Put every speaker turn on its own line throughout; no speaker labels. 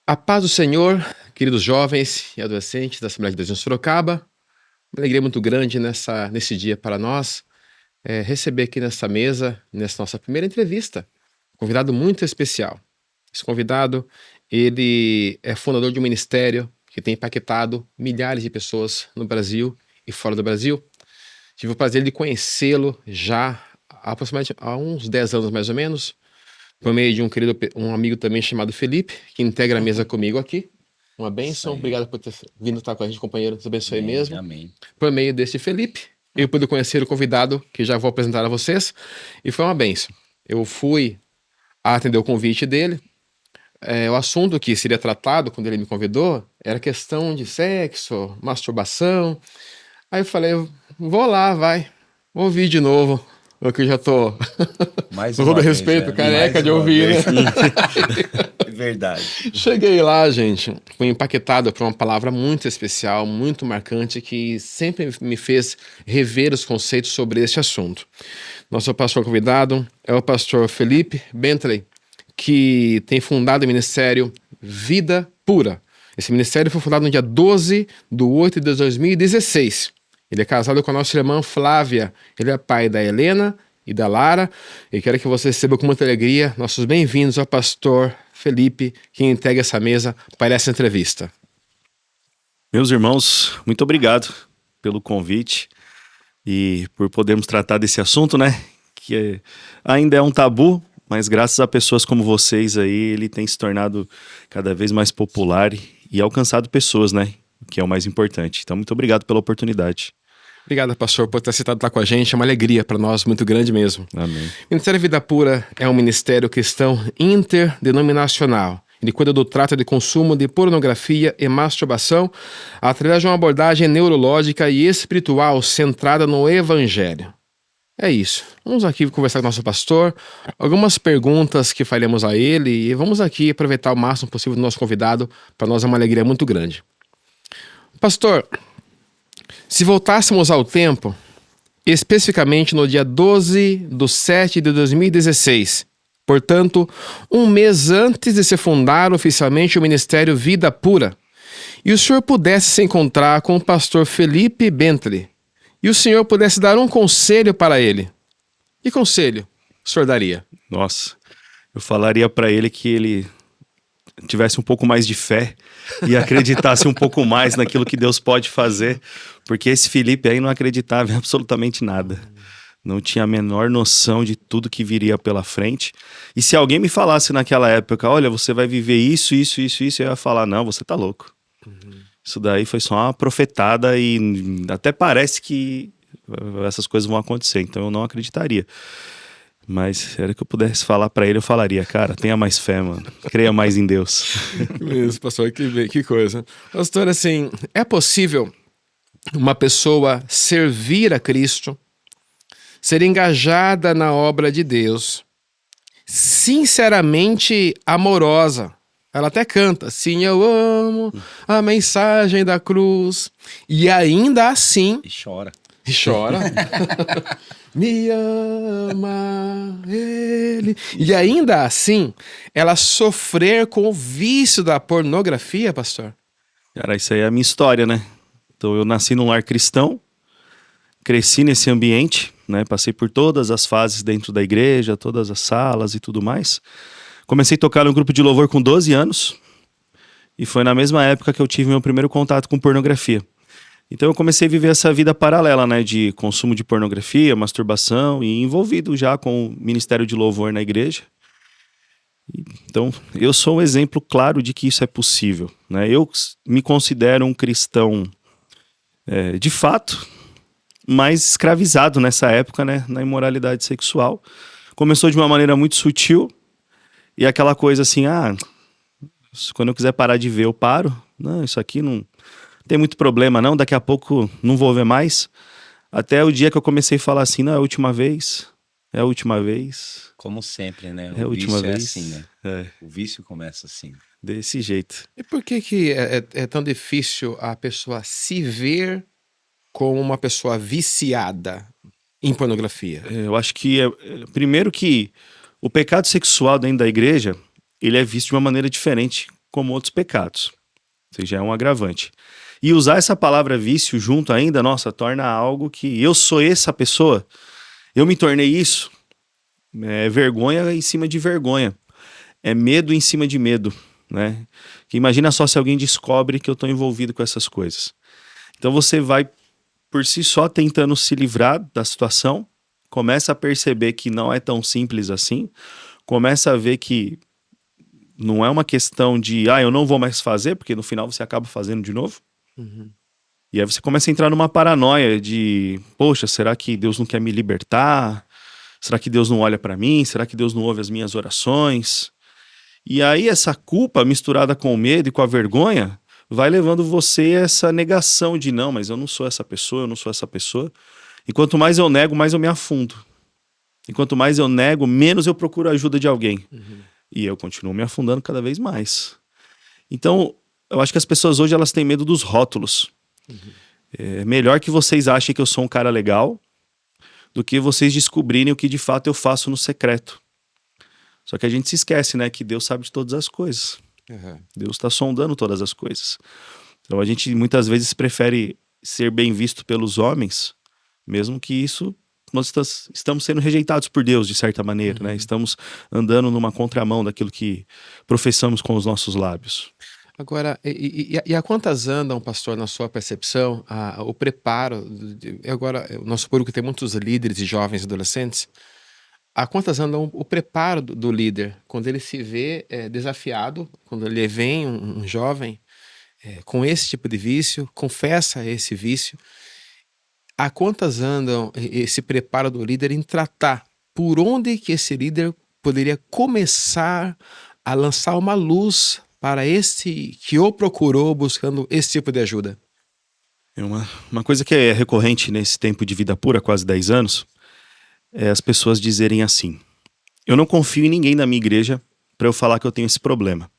A paz do Senhor, queridos jovens e adolescentes da Assembleia de Deus em Sorocaba. Uma alegria muito grande nesse dia para nós, receber aqui nessa mesa, nessa nossa primeira entrevista, um convidado muito especial. Esse convidado, ele é fundador de um ministério que tem impactado milhares de pessoas no Brasil e fora do Brasil. Tive o prazer de conhecê-lo já há aproximadamente há uns 10 anos mais ou menos, por meio de um amigo também chamado Felipe, que integra a mesa comigo aqui. Uma
Isso
bênção,
aí.
obrigado por ter vindo estar com a gente, companheiro. Deus abençoe
Amém,
mesmo.
amém.
Por meio desse Felipe, eu pude conhecer o convidado, que já vou apresentar a vocês, e foi uma bênção. Eu fui atender o convite dele. O assunto que seria tratado quando ele me convidou era questão de sexo, masturbação. Aí eu falei, vou lá, vai, vou ouvir de novo. Eu que já tô,
Mais
com todo
uma vez,
respeito,
né?
careca
Mais
de
uma
ouvir, né?
vez. É verdade.
Cheguei lá, gente, fui impactado por uma palavra muito especial, muito marcante, que sempre me fez rever os conceitos sobre este assunto. Nosso pastor convidado é o pastor Felipe Bentley, que tem fundado o ministério Vida Pura. Esse ministério foi fundado no dia 12/8/2016. Ele é casado com a nossa irmã Flávia. Ele é pai da Helena e da Lara. E quero que você receba com muita alegria nossos bem-vindos ao pastor Felipe, que integra essa mesa para essa entrevista.
Meus irmãos, muito obrigado pelo convite e por podermos tratar desse assunto, né? Ainda é um tabu, mas graças a pessoas como vocês aí, ele tem se tornado cada vez mais popular e alcançado pessoas, né? O que é o mais importante. Então, muito obrigado pela oportunidade.
Obrigado, pastor, por ter aceitado estar com a gente. É uma alegria para nós, muito grande mesmo.
Amém.
O Ministério Vida Pura é um ministério cristão interdenominacional. Ele cuida do trato de consumo de pornografia e masturbação através de uma abordagem neurológica e espiritual centrada no Evangelho. É isso. Vamos aqui conversar com o nosso pastor, algumas perguntas que faremos a ele e vamos aqui aproveitar o máximo possível do nosso convidado. Para nós é uma alegria muito grande. Pastor, se voltássemos ao tempo, especificamente no dia 12/7/2016, portanto, um mês antes de se fundar oficialmente o Ministério Vida Pura, e o senhor pudesse se encontrar com o pastor Felipe Bentley, e o senhor pudesse dar um conselho para ele, que conselho o senhor daria?
Nossa, eu falaria para ele que ele tivesse um pouco mais de fé e acreditasse um pouco mais naquilo que Deus pode fazer, porque esse Felipe aí não acreditava em absolutamente nada. Não tinha a menor noção de tudo que viria pela frente. E se alguém me falasse naquela época, olha, você vai viver isso, isso, isso, isso, eu ia falar, não, você tá louco. Isso daí foi só uma profetada e até parece que essas coisas vão acontecer, então eu não acreditaria. Mas era que eu pudesse falar pra ele, eu falaria, cara, tenha mais fé, mano. Creia mais em Deus.
Isso, pastor, que coisa. Pastor, assim, é possível uma pessoa servir a Cristo, ser engajada na obra de Deus, sinceramente amorosa? Ela até canta, sim, eu amo a mensagem da cruz. E ainda assim,
E chora.
e chora. Me ama ele. E ainda assim, ela sofrer com o vício da pornografia, pastor?
Cara, isso aí é a minha história, né? Então eu nasci num lar cristão, cresci nesse ambiente, né? Passei por todas as fases dentro da igreja, todas as salas e tudo mais. Comecei a tocar no grupo de louvor com 12 anos e foi na mesma época que eu tive meu primeiro contato com pornografia. Então eu comecei a viver essa vida paralela, né? De consumo de pornografia, masturbação e envolvido já com o ministério de louvor na igreja. Então, eu sou um exemplo claro de que isso é possível, né? Eu me considero um cristão, de fato, mas escravizado nessa época, né? Na imoralidade sexual. Começou de uma maneira muito sutil e aquela coisa assim, quando eu quiser parar de ver, eu paro. Não, isso aqui não tem muito problema não, daqui a pouco não vou ver mais. Até o dia que eu comecei a falar assim, não, é a última vez, é a última vez.
Como sempre, né?
É a
O
última
vício é
vez.
assim, né?
É,
O vício começa assim.
desse jeito.
E por que é tão difícil a pessoa se ver como uma pessoa viciada em pornografia?
Eu acho que, primeiro que o pecado sexual dentro da igreja, ele é visto de uma maneira diferente como outros pecados. Ou seja, é um agravante. E usar essa palavra vício junto ainda, nossa, torna algo que eu sou essa pessoa, eu me tornei isso. É vergonha em cima de vergonha. É medo em cima de medo, né? Que imagina só se alguém descobre que eu estou envolvido com essas coisas. Então você vai, por si só, tentando se livrar da situação, começa a perceber que não é tão simples assim, começa a ver que não é uma questão de, eu não vou mais fazer, porque no final você acaba fazendo de novo.
Uhum.
E aí você começa a entrar numa paranoia de, poxa, será que Deus não quer me libertar? Será que Deus não olha para mim? Será que Deus não ouve as minhas orações? E aí essa culpa misturada com o medo e com a vergonha vai levando você a essa negação de não, mas eu não sou essa pessoa, eu não sou essa pessoa. E quanto mais eu nego, mais eu me afundo. E quanto mais eu nego, menos eu procuro a ajuda de alguém.
Uhum.
E eu continuo me afundando cada vez mais. Então, eu acho que as pessoas hoje elas têm medo dos rótulos.
Uhum.
É melhor que vocês achem que eu sou um cara legal do que vocês descobrirem o que de fato eu faço no secreto. Só que a gente se esquece, né, que Deus sabe de todas as coisas.
Uhum.
Deus está sondando todas as coisas. Então a gente muitas vezes prefere ser bem visto pelos homens, mesmo que isso nós estamos sendo rejeitados por Deus de certa maneira, né? Estamos andando numa contramão daquilo que professamos com os nossos lábios.
Agora, e a quantas andam, pastor, na sua percepção, o preparo? Agora, o nosso público tem muitos líderes e jovens adolescentes. A quantas andam o preparo do líder, quando ele se vê desafiado, quando ele vem um jovem com esse tipo de vício, confessa esse vício, a quantas andam esse preparo do líder em tratar por onde que esse líder poderia começar a lançar uma luz para esse que o procurou buscando esse tipo de ajuda?
É uma coisa que é recorrente nesse tempo de vida pura, quase 10 anos, é as pessoas dizerem assim: eu não confio em ninguém da minha igreja para eu falar que eu tenho esse problema.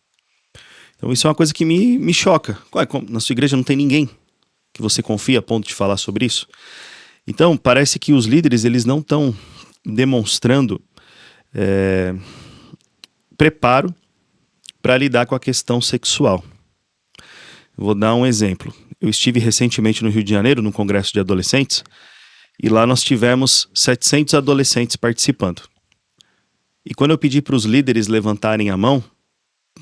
Então isso é uma coisa que me choca. Ué, na sua igreja não tem ninguém que você confia a ponto de falar sobre isso? Então parece que os líderes eles não estão demonstrando preparo para lidar com a questão sexual. Vou dar um exemplo. Eu estive recentemente no Rio de Janeiro, num congresso de adolescentes, e lá nós tivemos 700 adolescentes participando. E quando eu pedi para os líderes levantarem a mão,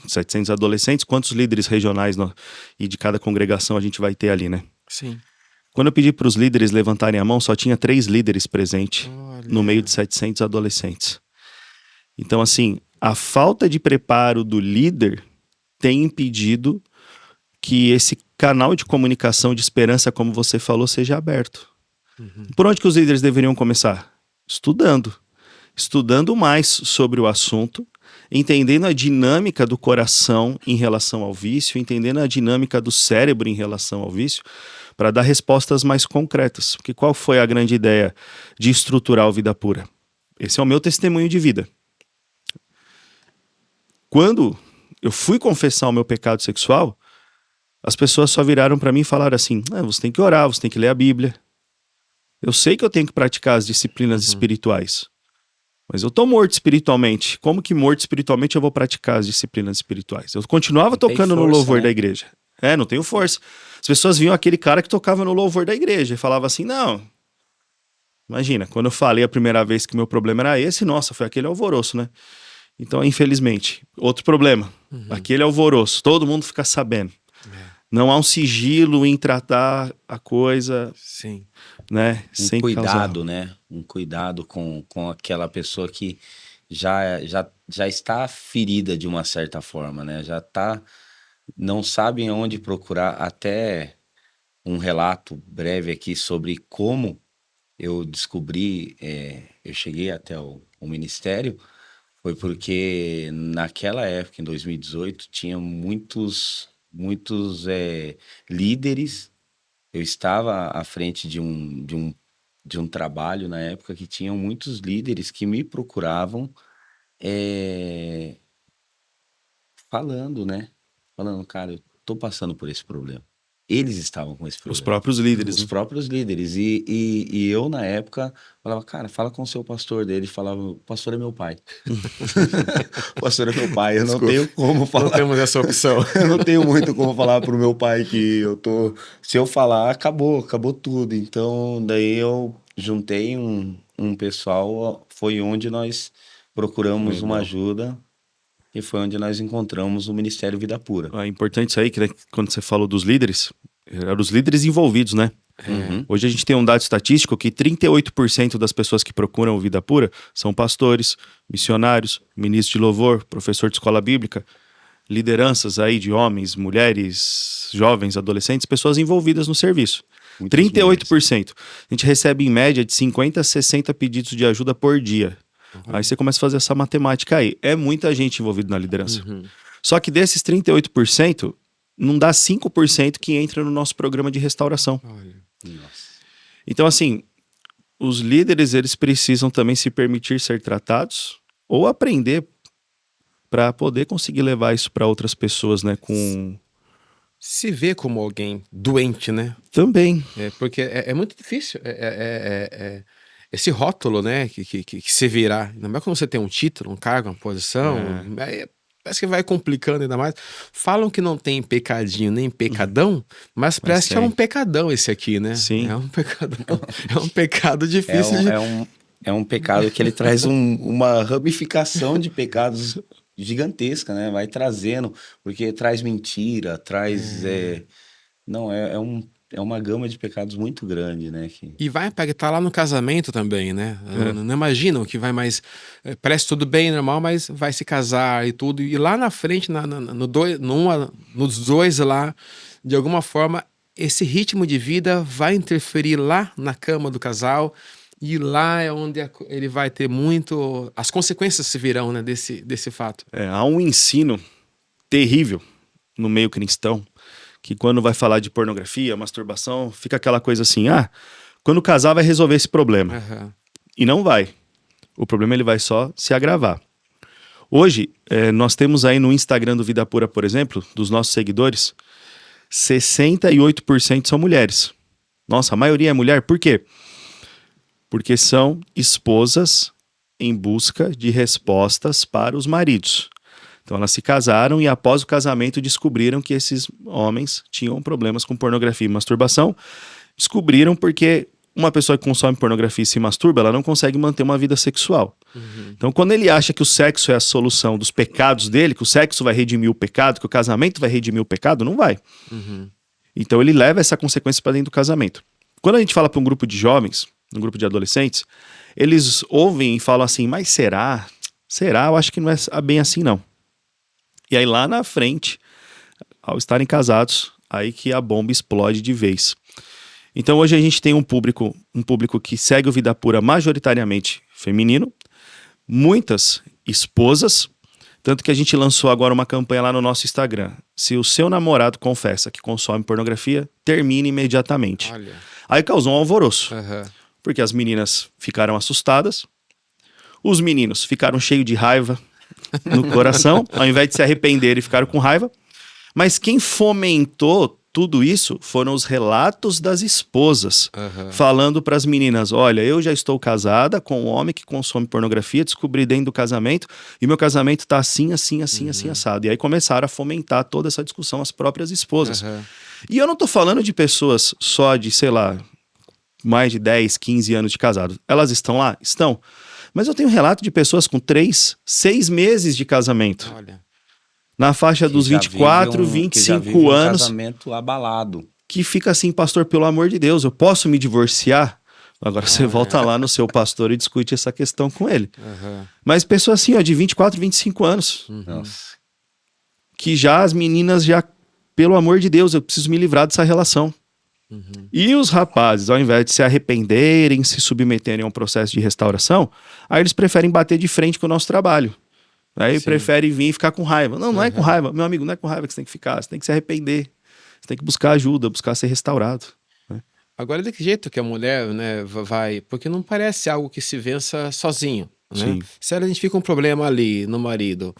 700 adolescentes, quantos líderes regionais e de cada congregação a gente vai ter ali, né?
Sim.
Quando eu pedi para os líderes levantarem a mão, só tinha 3 líderes presentes no meio de 700 adolescentes. Então, assim, a falta de preparo do líder tem impedido que esse canal de comunicação de esperança, como você falou, seja aberto.
Uhum.
Por onde que os líderes deveriam começar? Estudando. Estudando mais sobre o assunto, entendendo a dinâmica do coração em relação ao vício, entendendo a dinâmica do cérebro em relação ao vício, para dar respostas mais concretas. Porque qual foi a grande ideia de estruturar o Vida Pura? Esse é o meu testemunho de vida. Quando eu fui confessar o meu pecado sexual, as pessoas só viraram para mim e falaram assim: você tem que orar, você tem que ler a Bíblia. Eu sei que eu tenho que praticar as disciplinas espirituais, mas eu tô morto espiritualmente. Como que morto espiritualmente eu vou praticar as disciplinas espirituais? Eu continuava
Não tem
tocando no
força,
louvor
né?
da igreja. Não tenho força. As pessoas viam aquele cara que tocava no louvor da igreja e falavam assim: não. Imagina, quando eu falei a primeira vez que meu problema era esse, nossa, foi aquele alvoroço, né? Então, infelizmente, outro problema. Aquele alvoroço, todo mundo fica sabendo. Não há um sigilo em tratar a coisa,
Sim.
né?
Um
Sem
cuidado,
causar.
né? Um cuidado com aquela pessoa que já está ferida de uma certa forma, né? Não sabem onde procurar. Até um relato breve aqui sobre como eu descobri, eu cheguei até o ministério, foi porque naquela época, em 2018, tinha muitos líderes. Eu estava à frente de um trabalho na época que tinham muitos líderes que me procuravam falando, né? Falando, cara, eu tô passando por esse problema. Eles estavam com esse
Os
problema.
próprios líderes,
Os
né?
próprios líderes. E eu, na época, falava, cara, fala com o seu pastor dele. Falava, o pastor é meu pai. O pastor é meu pai. Eu não
Desculpe.
tenho como
Não
falar.
temos essa opção.
Eu não tenho muito como falar pro meu pai que eu tô. Se eu falar, acabou tudo. Então, daí eu juntei um pessoal, foi onde nós procuramos uma
Legal.
ajuda e foi onde nós encontramos o Ministério Vida Pura.
É importante isso aí, que né, quando você falou dos líderes, eram os líderes envolvidos, né?
Uhum.
Hoje a gente tem um dado estatístico que 38% das pessoas que procuram Vida Pura são pastores, missionários, ministros de louvor, professor de escola bíblica, lideranças aí de homens, mulheres, jovens, adolescentes, pessoas envolvidas no serviço.
Muitas
38%. A gente recebe em média de 50 a 60 pedidos de ajuda por dia. Aí você começa a fazer essa matemática aí. É muita gente envolvida na liderança. Só que desses 38%, não dá 5% que entra no nosso programa de restauração.
Olha.
Nossa.
Então, assim, os líderes, eles precisam também se permitir ser tratados ou aprender para poder conseguir levar isso para outras pessoas, né? Com
Se vê como alguém doente, né?
também.
Porque é muito difícil. Esse rótulo, né? Que se virar. Ainda mais quando você tem um título, um cargo, uma posição. Aí parece que vai complicando ainda mais. Falam que não tem pecadinho nem pecadão, mas parece que é
tem.
um pecadão esse aqui, né?
Sim.
É um pecadão. É um pecado difícil de.
É um pecado que ele traz uma ramificação de pecados gigantesca, né? Vai trazendo, porque traz mentira, traz. Não, é uma gama de pecados muito grande, né?
E vai tá lá no casamento também, né? Não imaginam que vai mais. Parece tudo bem, normal, mas vai se casar e tudo. E lá na frente, nos dois lá, de alguma forma, esse ritmo de vida vai interferir lá na cama do casal. E lá é onde ele vai ter muito. As consequências se virão, né, desse fato.
Há um ensino terrível no meio cristão, que quando vai falar de pornografia, masturbação, fica aquela coisa assim, quando casar vai resolver esse problema. E não vai. O problema ele vai só se agravar. Hoje, nós temos aí no Instagram do Vida Pura, por exemplo, dos nossos seguidores, 68% são mulheres. Nossa, a maioria é mulher. Por quê? Porque são esposas em busca de respostas para os maridos. Então elas se casaram e após o casamento descobriram que esses homens tinham problemas com pornografia e masturbação. Descobriram porque uma pessoa que consome pornografia e se masturba, ela não consegue manter uma vida sexual. Então quando ele acha que o sexo é a solução dos pecados dele, que o sexo vai redimir o pecado, que o casamento vai redimir o pecado, não vai. Então ele leva essa consequência para dentro do casamento. Quando a gente fala para um grupo de jovens, um grupo de adolescentes, eles ouvem e falam assim, mas será? Será? Eu acho que não é bem assim não. E aí lá na frente, ao estarem casados, aí que a bomba explode de vez. Então hoje a gente tem um público que segue o Vida Pura majoritariamente feminino, muitas esposas, tanto que a gente lançou agora uma campanha lá no nosso Instagram. Se o seu namorado confessa que consome pornografia, termine imediatamente.
Olha.
Aí causou um alvoroço, porque as meninas ficaram assustadas, os meninos ficaram cheios de raiva no coração, ao invés de se arrependerem, ficaram com raiva. Mas quem fomentou tudo isso foram os relatos das esposas, falando para as meninas, olha, eu já estou casada com um homem que consome pornografia, descobri dentro do casamento, e meu casamento tá assim, assim, assim, assim, assado. E aí começaram a fomentar toda essa discussão as próprias esposas. E eu não tô falando de pessoas só de, sei lá, mais de 10, 15 anos de casado. Elas estão lá? Estão. Mas eu tenho relato de pessoas com 3, 6 meses de casamento.
Olha.
Na faixa dos 24, 25 anos.
Casamento abalado.
Que fica assim, pastor, pelo amor de Deus, eu posso me divorciar? Agora você volta lá no seu pastor e discute essa questão com ele. Mas pessoas assim, ó, de 24, 25 anos.
Nossa.
Que já as meninas já, pelo amor de Deus, eu preciso me livrar dessa relação. E os rapazes, ao invés de se arrependerem, se submeterem a um processo de restauração, aí eles preferem bater de frente com o nosso trabalho. Aí preferem vir e ficar com raiva. Não é com raiva, meu amigo, não é com raiva que você tem que ficar, você tem que se arrepender, você tem que buscar ajuda, buscar ser restaurado.
Agora, de que jeito que a mulher, né, vai... Porque não parece algo que se vença sozinho, né?
Sim.
Se ela identifica um problema ali no marido,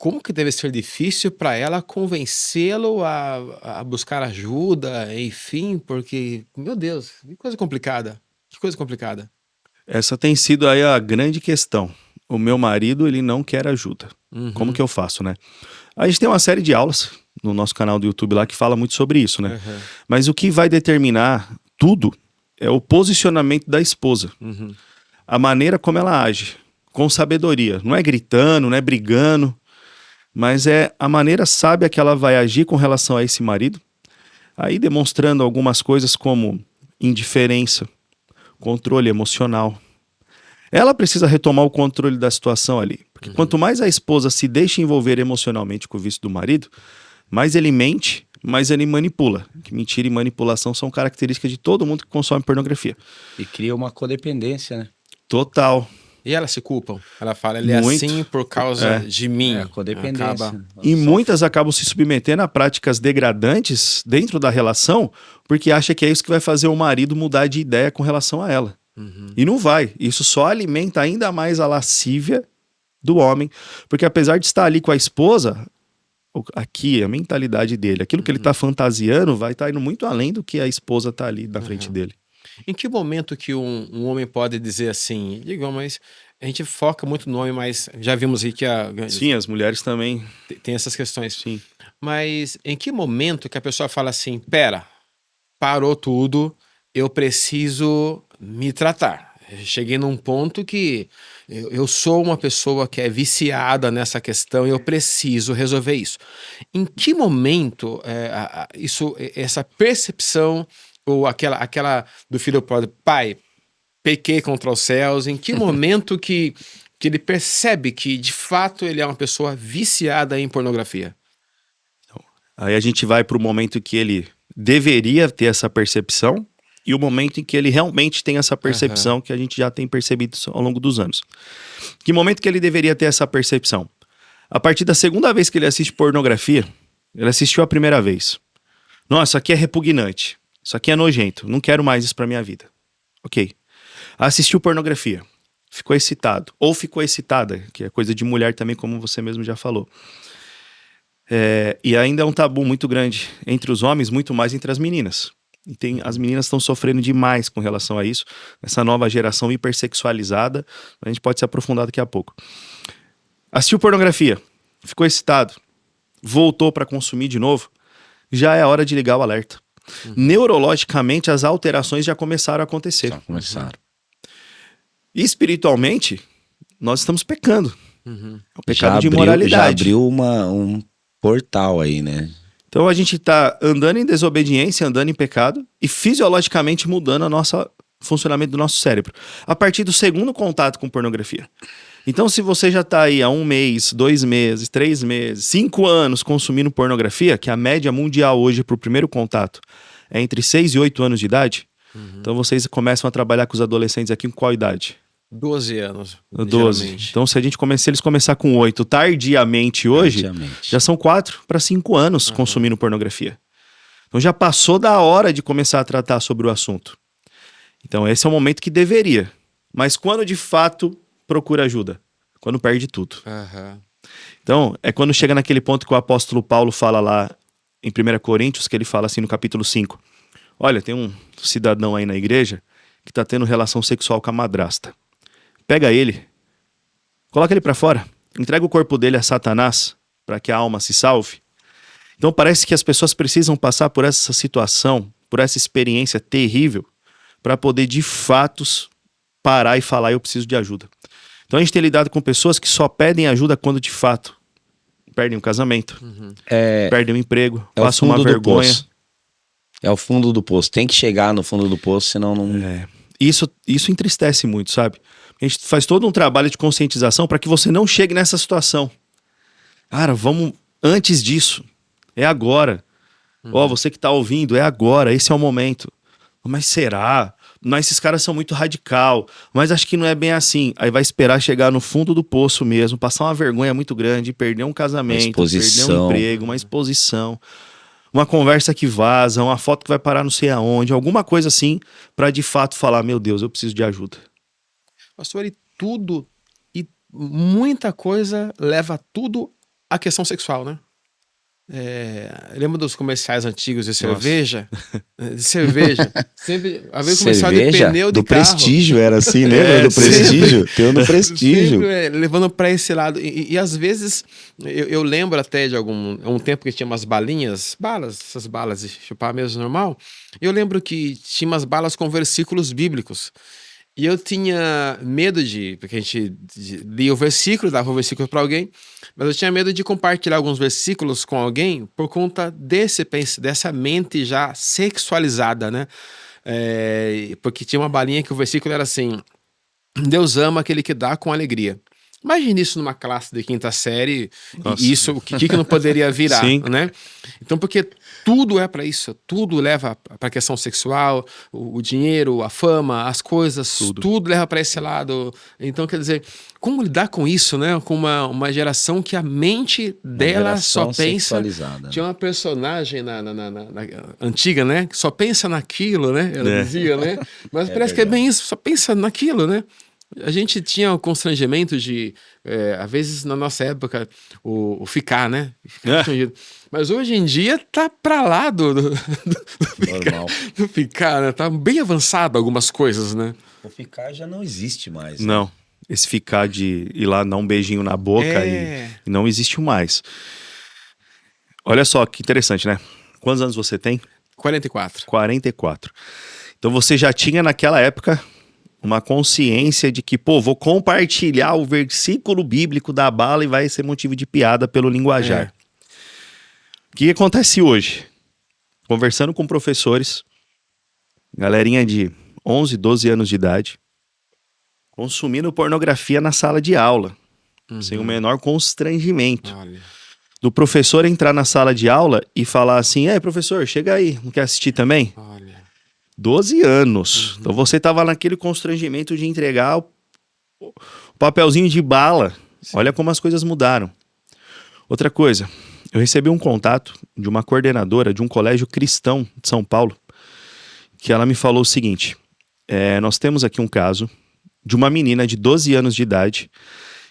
como que deve ser difícil para ela convencê-lo a buscar ajuda, enfim, porque, meu Deus, que coisa complicada. Que coisa complicada.
Essa tem sido aí a grande questão. O meu marido, ele não quer ajuda. Como que eu faço, né? A gente tem uma série de aulas no nosso canal do YouTube lá que fala muito sobre isso, né? Mas o que vai determinar tudo é o posicionamento da esposa. A maneira como ela age, com sabedoria. Não é gritando, não é brigando, mas é a maneira sábia que ela vai agir com relação a esse marido. Aí demonstrando algumas coisas como indiferença, controle emocional. Ela precisa retomar o controle da situação ali. Porque quanto mais a esposa se deixa envolver emocionalmente com o vício do marido, mais ele mente, mais ele manipula. Que mentira e manipulação são características de todo mundo que consome pornografia.
E cria uma codependência, né?
Total.
E elas se culpam. Ela fala, ele é
Muito.
assim por causa de mim.
É a codependência.
Acaba...
E muitas acabam se submetendo a práticas degradantes dentro da relação, porque acha que é isso que vai fazer o marido mudar de ideia com relação a ela. E não vai. Isso só alimenta ainda mais a lascívia do homem. Porque apesar de estar ali com a esposa, aqui a mentalidade dele, aquilo que ele está fantasiando vai estar indo muito além do que a esposa está ali na frente dele.
Em que momento que um homem pode dizer assim, digamos, mas a gente foca muito no homem, mas já vimos aí que
Sim, as mulheres também.
tem essas questões.
Sim.
Mas em que momento que a pessoa fala assim, pera, parou tudo, eu preciso me tratar. Cheguei num ponto que eu sou uma pessoa que é viciada nessa questão e eu preciso resolver isso. Em que momento essa percepção ou aquela do filho pródigo, pai, pequei contra os céus, em que momento que ele percebe que de fato ele é uma pessoa viciada em pornografia?
Aí a gente vai para o momento que ele deveria ter essa percepção e o momento em que ele realmente tem essa percepção que a gente já tem percebido ao longo dos anos. Que momento que ele deveria ter essa percepção? A partir da segunda vez que ele assiste pornografia, ele assistiu a primeira vez. Nossa, isso aqui é repugnante. Isso aqui é nojento. Não quero mais isso pra minha vida. Ok. Assistiu pornografia. Ficou excitado. Ou ficou excitada, que é coisa de mulher também, como você mesmo já falou. E ainda é um tabu muito grande entre os homens, muito mais entre as meninas. E as meninas estão sofrendo demais com relação a isso. Essa nova geração hipersexualizada. A gente pode se aprofundar daqui a pouco. Assistiu pornografia. Ficou excitado. Voltou para consumir de novo. Já é hora de ligar o alerta. Neurologicamente, as alterações já começaram a acontecer.
Já começaram.
Espiritualmente, nós estamos pecando. É um pecado de
Já
imoralidade.
abriu um portal aí, né?
Então a gente está andando em desobediência, andando em pecado e fisiologicamente mudando o funcionamento do nosso cérebro. A partir do segundo contato com pornografia. Então se você já está aí há 1 mês, 2 meses, 3 meses, 5 anos consumindo pornografia, que a média mundial hoje para o primeiro contato é entre 6 e 8 anos de idade, então vocês começam a trabalhar com os adolescentes aqui com qual idade?
12 anos.
12.
Geralmente.
Então, se eles começar com 8 tardiamente hoje, já são 4 para 5 anos consumindo pornografia. Então, já passou da hora de começar a tratar sobre o assunto. Então, esse é o momento que deveria. Mas quando de fato procura ajuda? Quando perde tudo. Então, é quando chega naquele ponto que o apóstolo Paulo fala lá em 1 Coríntios, que ele fala assim no capítulo 5. Olha, tem um cidadão aí na igreja que está tendo relação sexual com a madrasta. Pega ele, coloca ele para fora, entrega o corpo dele a Satanás para que a alma se salve. Então parece que as pessoas precisam passar por essa situação, por essa experiência terrível, para poder de fato parar e falar, eu preciso de ajuda. Então a gente tem lidado com pessoas que só pedem ajuda quando de fato perdem um casamento, perdem um emprego, passam uma vergonha.
É o fundo do poço. Tem que chegar no fundo do poço, senão não...
Isso entristece muito, sabe? A gente faz todo um trabalho de conscientização para que você não chegue nessa situação. Cara, vamos antes disso. É agora. Você que tá ouvindo, é agora. Esse é o momento. Mas será? Mas esses caras são muito radical. Mas acho que não é bem assim. Aí vai esperar chegar no fundo do poço mesmo, passar uma vergonha muito grande, perder um casamento, perder um emprego, uma exposição, uma conversa que vaza, uma foto que vai parar não sei aonde, alguma coisa assim, para de fato falar, meu Deus, eu preciso de ajuda.
Pastor, e muita coisa leva tudo a questão sexual, né? Lembra dos comerciais antigos de cerveja? De cerveja. Sempre havia comercial de
Cerveja
pneu de
do
carro.
Prestígio, era assim, lembra do Prestígio? Tem o do Prestígio.
Sempre, levando para esse lado. E às vezes, eu lembro até de um tempo que tinha umas essas balas de chupar mesmo normal. Eu lembro que tinha umas balas com versículos bíblicos. E eu tinha medo porque a gente lia o versículo, dava o versículo para alguém, mas eu tinha medo de compartilhar alguns versículos com alguém por conta dessa mente já sexualizada, né? Porque tinha uma balinha que o versículo era assim: Deus ama aquele que dá com alegria. Imagine isso numa classe de quinta série,
Nossa.
e isso, o que não poderia virar,
Sim.
né? Então, porque tudo é para isso, tudo leva para a questão sexual, o dinheiro, a fama, as coisas, tudo leva para esse lado. Então, quer dizer, como lidar com isso, né? Com uma geração que a mente dela só
geração
pensa...
sexualizada.
Tinha uma personagem na antiga, né? Que só pensa naquilo, né? Ela dizia, né? Mas parece que é bem isso, só pensa naquilo, né? A gente tinha o constrangimento de, às vezes na nossa época, o ficar, né? Mas hoje em dia tá pra lá do ficar, né? Tá bem avançado algumas coisas, né?
O ficar já não existe mais. Né?
Não. Esse ficar de ir lá dar um beijinho na boca e não existe mais. Olha só que interessante, né? Quantos anos você tem?
44.
44. Então você já tinha naquela época uma consciência de que, vou compartilhar o versículo bíblico da bala e vai ser motivo de piada pelo linguajar. O que acontece hoje? Conversando com professores, galerinha de 11, 12 anos de idade, consumindo pornografia na sala de aula, sem o menor constrangimento.
Olha.
Do professor entrar na sala de aula e falar assim: professor, chega aí, não quer assistir também?
Olha.
12 anos. Então você tava naquele constrangimento de entregar o papelzinho de bala. Sim. Olha como as coisas mudaram. Outra coisa, eu recebi um contato de uma coordenadora de um colégio cristão de São Paulo, que ela me falou o seguinte: nós temos aqui um caso de uma menina de 12 anos de idade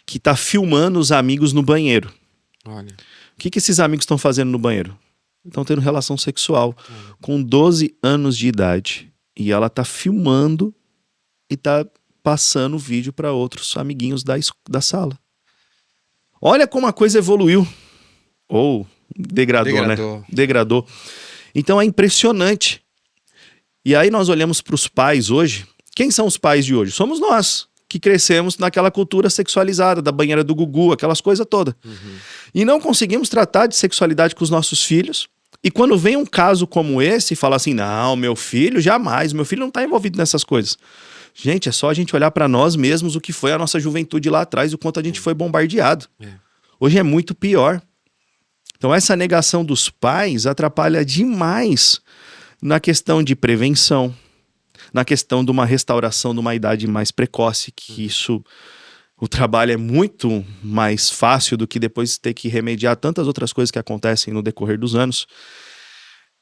que tá filmando os amigos no banheiro.
Olha.
O que esses amigos estão fazendo no banheiro? Estão tendo relação sexual com 12 anos de idade. E ela tá filmando e tá passando o vídeo para outros amiguinhos da sala. Olha como a coisa evoluiu. Ou degradou, né? Degradou. Então é impressionante. E aí nós olhamos para os pais hoje. Quem são os pais de hoje? Somos nós, que crescemos naquela cultura sexualizada, da banheira do Gugu, aquelas coisas todas. E não conseguimos tratar de sexualidade com os nossos filhos. E quando vem um caso como esse, fala assim: não, meu filho jamais, meu filho não está envolvido nessas coisas. Gente, é só a gente olhar para nós mesmos o que foi a nossa juventude lá atrás e o quanto a gente foi bombardeado. Hoje é muito pior. Então essa negação dos pais atrapalha demais na questão de prevenção, na questão de uma restauração de uma idade mais precoce, que isso, o trabalho é muito mais fácil do que depois ter que remediar tantas outras coisas que acontecem no decorrer dos anos.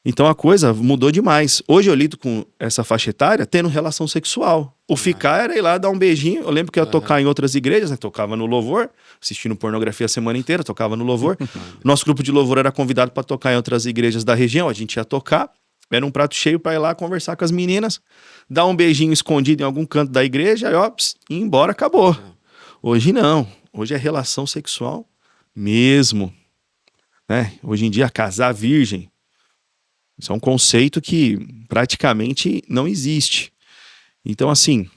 Então a coisa mudou demais. Hoje eu lido com essa faixa etária tendo relação sexual. O ficar era ir lá dar um beijinho. Eu lembro que eu ia tocar em outras igrejas, né? Tocava no louvor, assistindo pornografia a semana inteira, tocava no louvor. Nosso grupo de louvor era convidado para tocar em outras igrejas da região, a gente ia tocar. Era um prato cheio para ir lá conversar com as meninas, dar um beijinho escondido em algum canto da igreja, e ir embora, acabou. Hoje não. Hoje é relação sexual mesmo. Né? Hoje em dia, casar virgem. Isso é um conceito que praticamente não existe. Então, assim,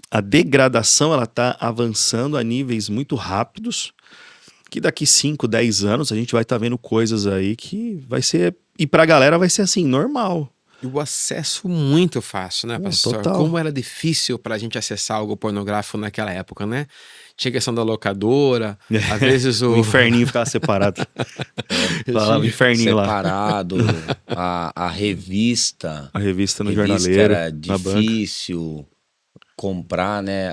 a degradação ela está avançando a níveis muito rápidos, que daqui 5, 10 anos a gente vai estar vendo coisas aí que vai ser... E pra galera vai ser assim, normal.
E o acesso muito fácil, né, pastor?
Total.
Como era difícil pra gente acessar algo pornográfico naquela época, né? Tinha questão da locadora, às vezes
o inferninho ficava separado. O inferninho
separado, a revista.
A revista no
revista
jornaleiro,
era difícil comprar, né?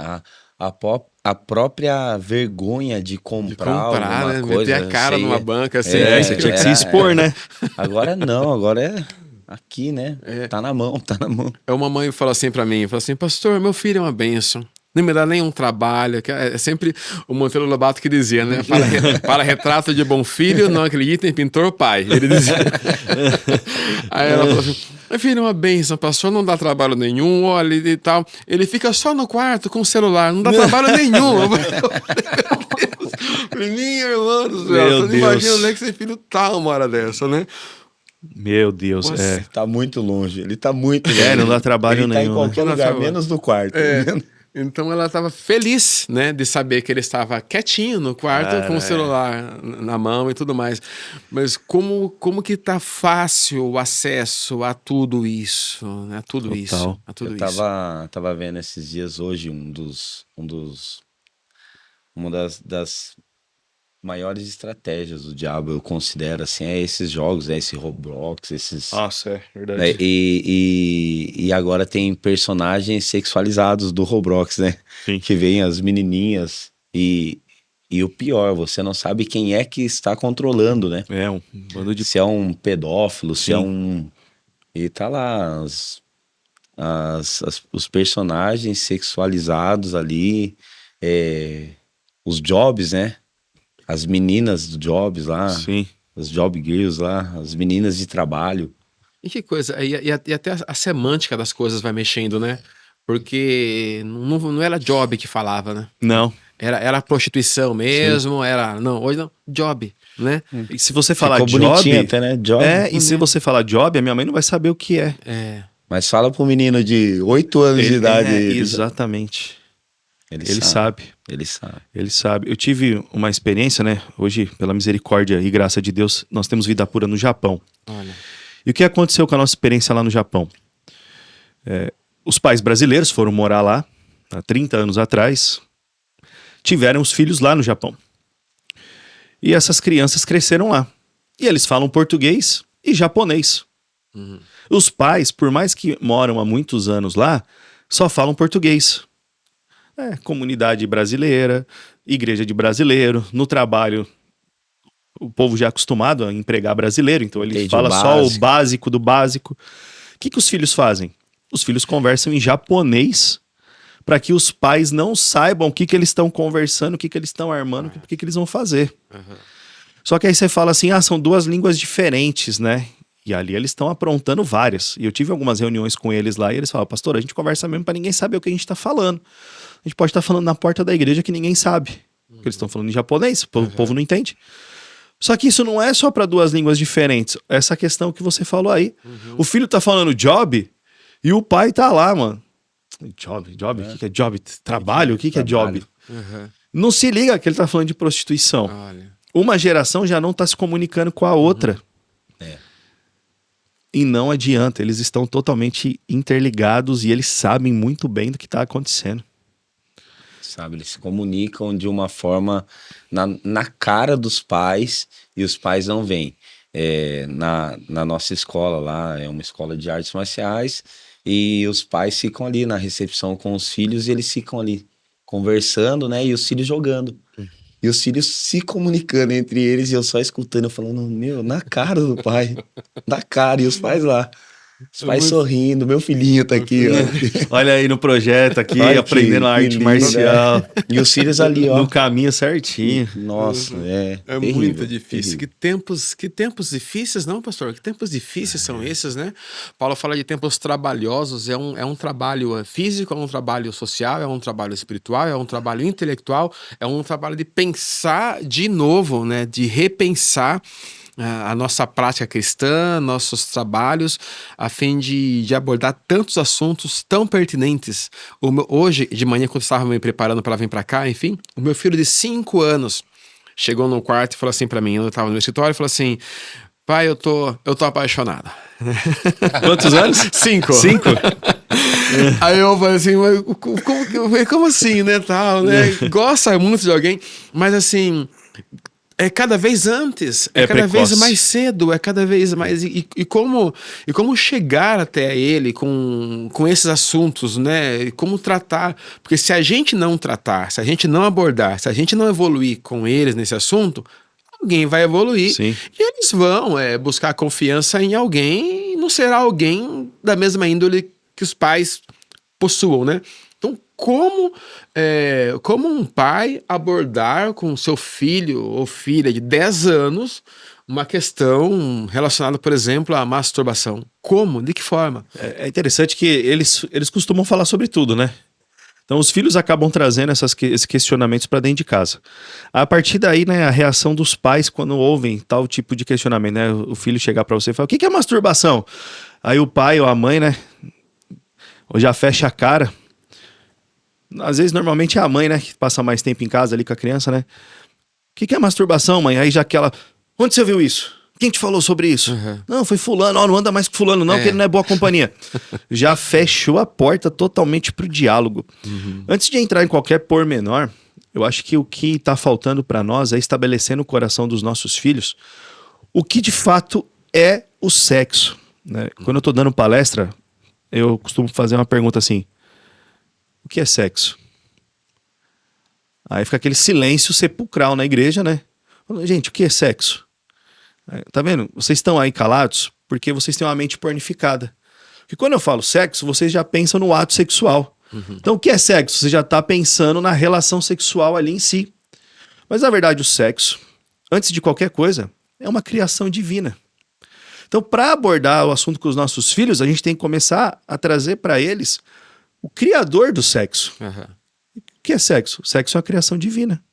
A própria vergonha de comprar alguma
né?
coisa.
Meter a cara numa banca, assim.
Você tinha que se expor, né?
Agora não, agora é aqui, né? Tá na mão, tá na mão.
Uma mãe falou assim pra mim, falou assim: pastor, meu filho é uma bênção. não me dá nenhum trabalho. É sempre o Monteiro Lobato que dizia, né? Para retrato de bom filho, não acredita em pintor pai. Ele dizia. Aí ela falou assim: meu filho, é uma bênção, pastor, não dá trabalho nenhum, olha e tal. Ele fica só no quarto com o celular, não dá trabalho nenhum. Meu Deus. Minha irmã do céu, você não imagina onde é que esse filho tá uma hora dessa, né?
Meu Deus,
Nossa, tá muito longe. Ele tá muito longe.
não dá trabalho
ele
nenhum.
Ele tá em qualquer lugar, menos no quarto.
Então ela estava feliz, né, de saber que ele estava quietinho no quarto com o celular na mão e tudo mais. Mas como que tá fácil o acesso a tudo isso, né? A tudo
Total.
isso, a tudo
Eu
isso.
tava vendo esses dias hoje uma das maiores estratégias do diabo, eu considero assim, é esses jogos, esse Roblox, esses...
Nossa, é verdade.
Né? E agora tem personagens sexualizados do Roblox, né?
Sim.
Que vem as menininhas e o pior, você não sabe quem é que está controlando, né?
É um bando de...
Se é um pedófilo, se é
Sim.
um... E tá lá os personagens sexualizados ali, os jobs, né? As meninas do jobs lá,
Sim.
os job girls lá, as meninas de trabalho.
E que coisa, e até a semântica das coisas vai mexendo, né? Porque não era job que falava, né?
Não.
Era prostituição mesmo, não, hoje não, job, né?
E se você falar
Ficou
job...
bonitinho até, né? Job.
E se você falar job, a minha mãe não vai saber o que é.
Mas fala pro menino de 8 anos de idade.
Exatamente. Ele sabe.
Ele sabe.
Ele sabe. Eu tive uma experiência, né? Hoje, pela misericórdia e graça de Deus, nós temos vida pura no Japão.
Olha.
E o que aconteceu com a nossa experiência lá no Japão? Os pais brasileiros foram morar lá, há 30 anos atrás, tiveram os filhos lá no Japão. E essas crianças cresceram lá. E eles falam português e japonês. Os pais, por mais que moram há muitos anos lá, só falam português. Comunidade brasileira, igreja de brasileiro, no trabalho o povo já é acostumado a empregar brasileiro, então ele fala só o básico do básico. O que os filhos fazem? Os filhos conversam em japonês para que os pais não saibam o que eles estão conversando, o que eles estão armando, o que eles vão fazer. Só que aí você fala assim, são duas línguas diferentes, né? E ali eles estão aprontando várias. E eu tive algumas reuniões com eles lá e eles falam, pastor, a gente conversa mesmo para ninguém saber o que a gente está falando. A gente pode estar falando na porta da igreja que ninguém sabe. Porque eles estão falando em japonês, o povo não entende. Só que isso não é só para duas línguas diferentes. Essa questão que você falou aí. O filho tá falando job e o pai tá lá, mano. Job? O que é job? Trabalho? O que é job? Não se liga que ele tá falando de prostituição.
Olha.
Uma geração já não tá se comunicando com a outra. E não adianta, eles estão totalmente interligados e eles sabem muito bem do que tá acontecendo.
Sabe, eles se comunicam de uma forma na cara dos pais e os pais não veem. Na nossa escola lá, é uma escola de artes marciais e os pais ficam ali na recepção com os filhos e eles ficam ali conversando, né? E os filhos jogando. E os filhos se comunicando entre eles e eu só escutando, falando, meu, na cara do pai. Na cara, e os pais lá. Os pais sorrindo, meu filhinho tá aqui, ó.
Olha aí no projeto aqui,
Olha
aprendendo a arte
lindo,
marcial.
né? E os filhos ali, ó.
No caminho certinho.
Nossa,
É
terrível,
muito difícil.
terrível.
Que tempos difíceis, não, pastor? Que tempos difíceis são esses, né? Paulo fala de tempos trabalhosos. É um trabalho físico, é um trabalho social, é um trabalho espiritual, é um trabalho intelectual, é um trabalho de pensar de novo, né? De repensar a nossa prática cristã, nossos trabalhos, a fim de abordar tantos assuntos tão pertinentes. Hoje, de manhã, quando eu estava me preparando para vir para cá, enfim, o meu filho de 5 anos chegou no quarto e falou assim para mim, eu estava no meu escritório, e falou assim, pai, eu tô apaixonado.
Quantos anos?
5.
5?
Aí eu falei assim, como assim, né, tal, né? Gosta muito de alguém, mas assim... É cada vez antes, é cada
precoce.
vez mais cedo, é cada vez mais... E como chegar até ele com esses assuntos, né? E como tratar... Porque se a gente não tratar, se a gente não abordar, se a gente não evoluir com eles nesse assunto, alguém vai evoluir.
Sim.
E eles vão buscar confiança em alguém e não será alguém da mesma índole que os pais possuam, né? Então, como um pai abordar com seu filho ou filha de 10 anos uma questão relacionada, por exemplo, à masturbação. Como? De que forma?
É interessante que eles costumam falar sobre tudo, né? Então os filhos acabam trazendo esses questionamentos para dentro de casa. A partir daí, né, a reação dos pais quando ouvem tal tipo de questionamento, né? O filho chegar para você e falar, o que é masturbação? Aí o pai ou a mãe, né, já fecha a cara. Às vezes, normalmente é a mãe, né, que passa mais tempo em casa ali com a criança, né? O que é masturbação, mãe? Aí já aquela, onde você viu isso? Quem te falou sobre isso?
Uhum.
Não, foi fulano, não anda mais com fulano não, porque ele não é boa companhia. Já fechou a porta totalmente pro diálogo. Antes de entrar em qualquer pormenor, eu acho que o que tá faltando para nós é estabelecer no coração dos nossos filhos o que de fato é o sexo, né? Quando eu tô dando palestra, eu costumo fazer uma pergunta assim, o que é sexo? Aí fica aquele silêncio sepulcral na igreja, né? Gente, o que é sexo? Tá vendo? Vocês estão aí calados porque vocês têm uma mente pornificada. Porque quando eu falo sexo, vocês já pensam no ato sexual. Então o que é sexo? Você já tá pensando na relação sexual ali em si. Mas na verdade o sexo, antes de qualquer coisa, é uma criação divina. Então para abordar o assunto com os nossos filhos, a gente tem que começar a trazer para eles o criador do sexo. O que é sexo? Sexo é uma criação divina.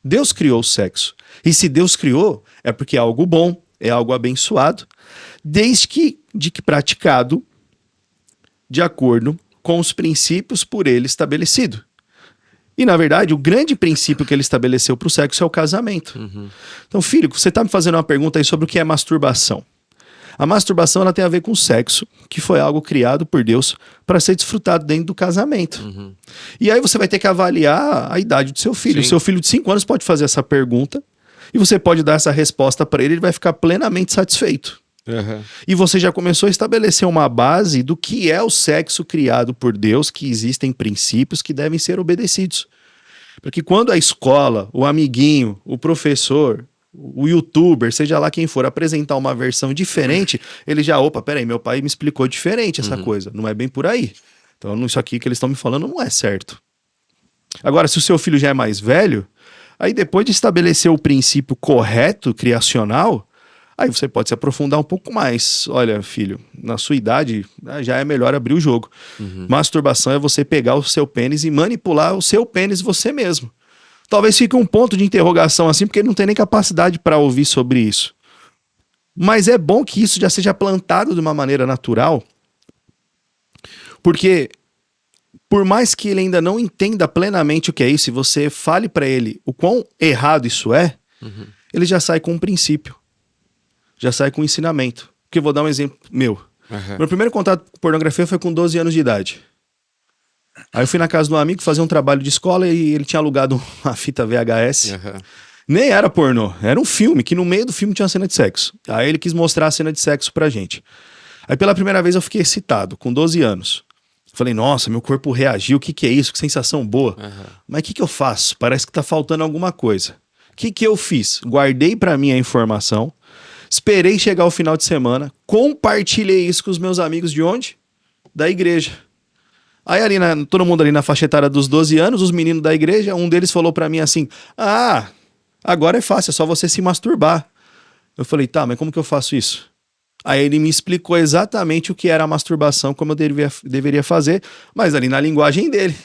Deus criou o sexo. E se Deus criou, é porque é algo bom, é algo abençoado, desde que praticado de acordo com os princípios por ele estabelecido. E, na verdade, o grande princípio que ele estabeleceu para o sexo é o casamento. Então, filho, você está me fazendo uma pergunta aí sobre o que é masturbação. A masturbação ela tem a ver com o sexo, que foi algo criado por Deus para ser desfrutado dentro do casamento. E aí você vai ter que avaliar a idade do seu filho.
Sim.
O seu filho de 5 anos pode fazer essa pergunta e você pode dar essa resposta para ele, ele vai ficar plenamente satisfeito. E você já começou a estabelecer uma base do que é o sexo criado por Deus, que existem princípios que devem ser obedecidos. Porque quando a escola, o amiguinho, o professor, o youtuber, seja lá quem for, apresentar uma versão diferente, ele já, opa, peraí, meu pai me explicou diferente essa coisa, não é bem por aí. Então isso aqui que eles estão me falando não é certo. Agora, se o seu filho já é mais velho, aí depois de estabelecer o princípio correto, criacional, aí você pode se aprofundar um pouco mais. Olha, filho, na sua idade já é melhor abrir o jogo. Masturbação é você pegar o seu pênis e manipular o seu pênis você mesmo. Talvez fique um ponto de interrogação assim, porque ele não tem nem capacidade para ouvir sobre isso. Mas é bom que isso já seja plantado de uma maneira natural, porque por mais que ele ainda não entenda plenamente o que é isso, e você fale para ele o quão errado isso é, ele já sai com um princípio, já sai com um ensinamento. Porque eu vou dar um exemplo meu. Meu primeiro contato com pornografia foi com 12 anos de idade. Aí eu fui na casa de um amigo fazer um trabalho de escola e ele tinha alugado uma fita VHS. Nem era pornô, era um filme, que no meio do filme tinha uma cena de sexo. Aí ele quis mostrar a cena de sexo pra gente. Aí pela primeira vez eu fiquei excitado, com 12 anos. Falei, nossa, meu corpo reagiu, o que é isso? Que sensação boa. Mas o que eu faço? Parece que tá faltando alguma coisa. O que eu fiz? Guardei pra mim a informação, esperei chegar o final de semana, compartilhei isso com os meus amigos de onde? Da igreja. Aí ali todo mundo ali na faixa etária dos 12 anos, os meninos da igreja, um deles falou pra mim assim, agora é fácil, é só você se masturbar. Eu falei, tá, mas como que eu faço isso? Aí ele me explicou exatamente o que era a masturbação, como eu deveria fazer, mas ali na linguagem dele.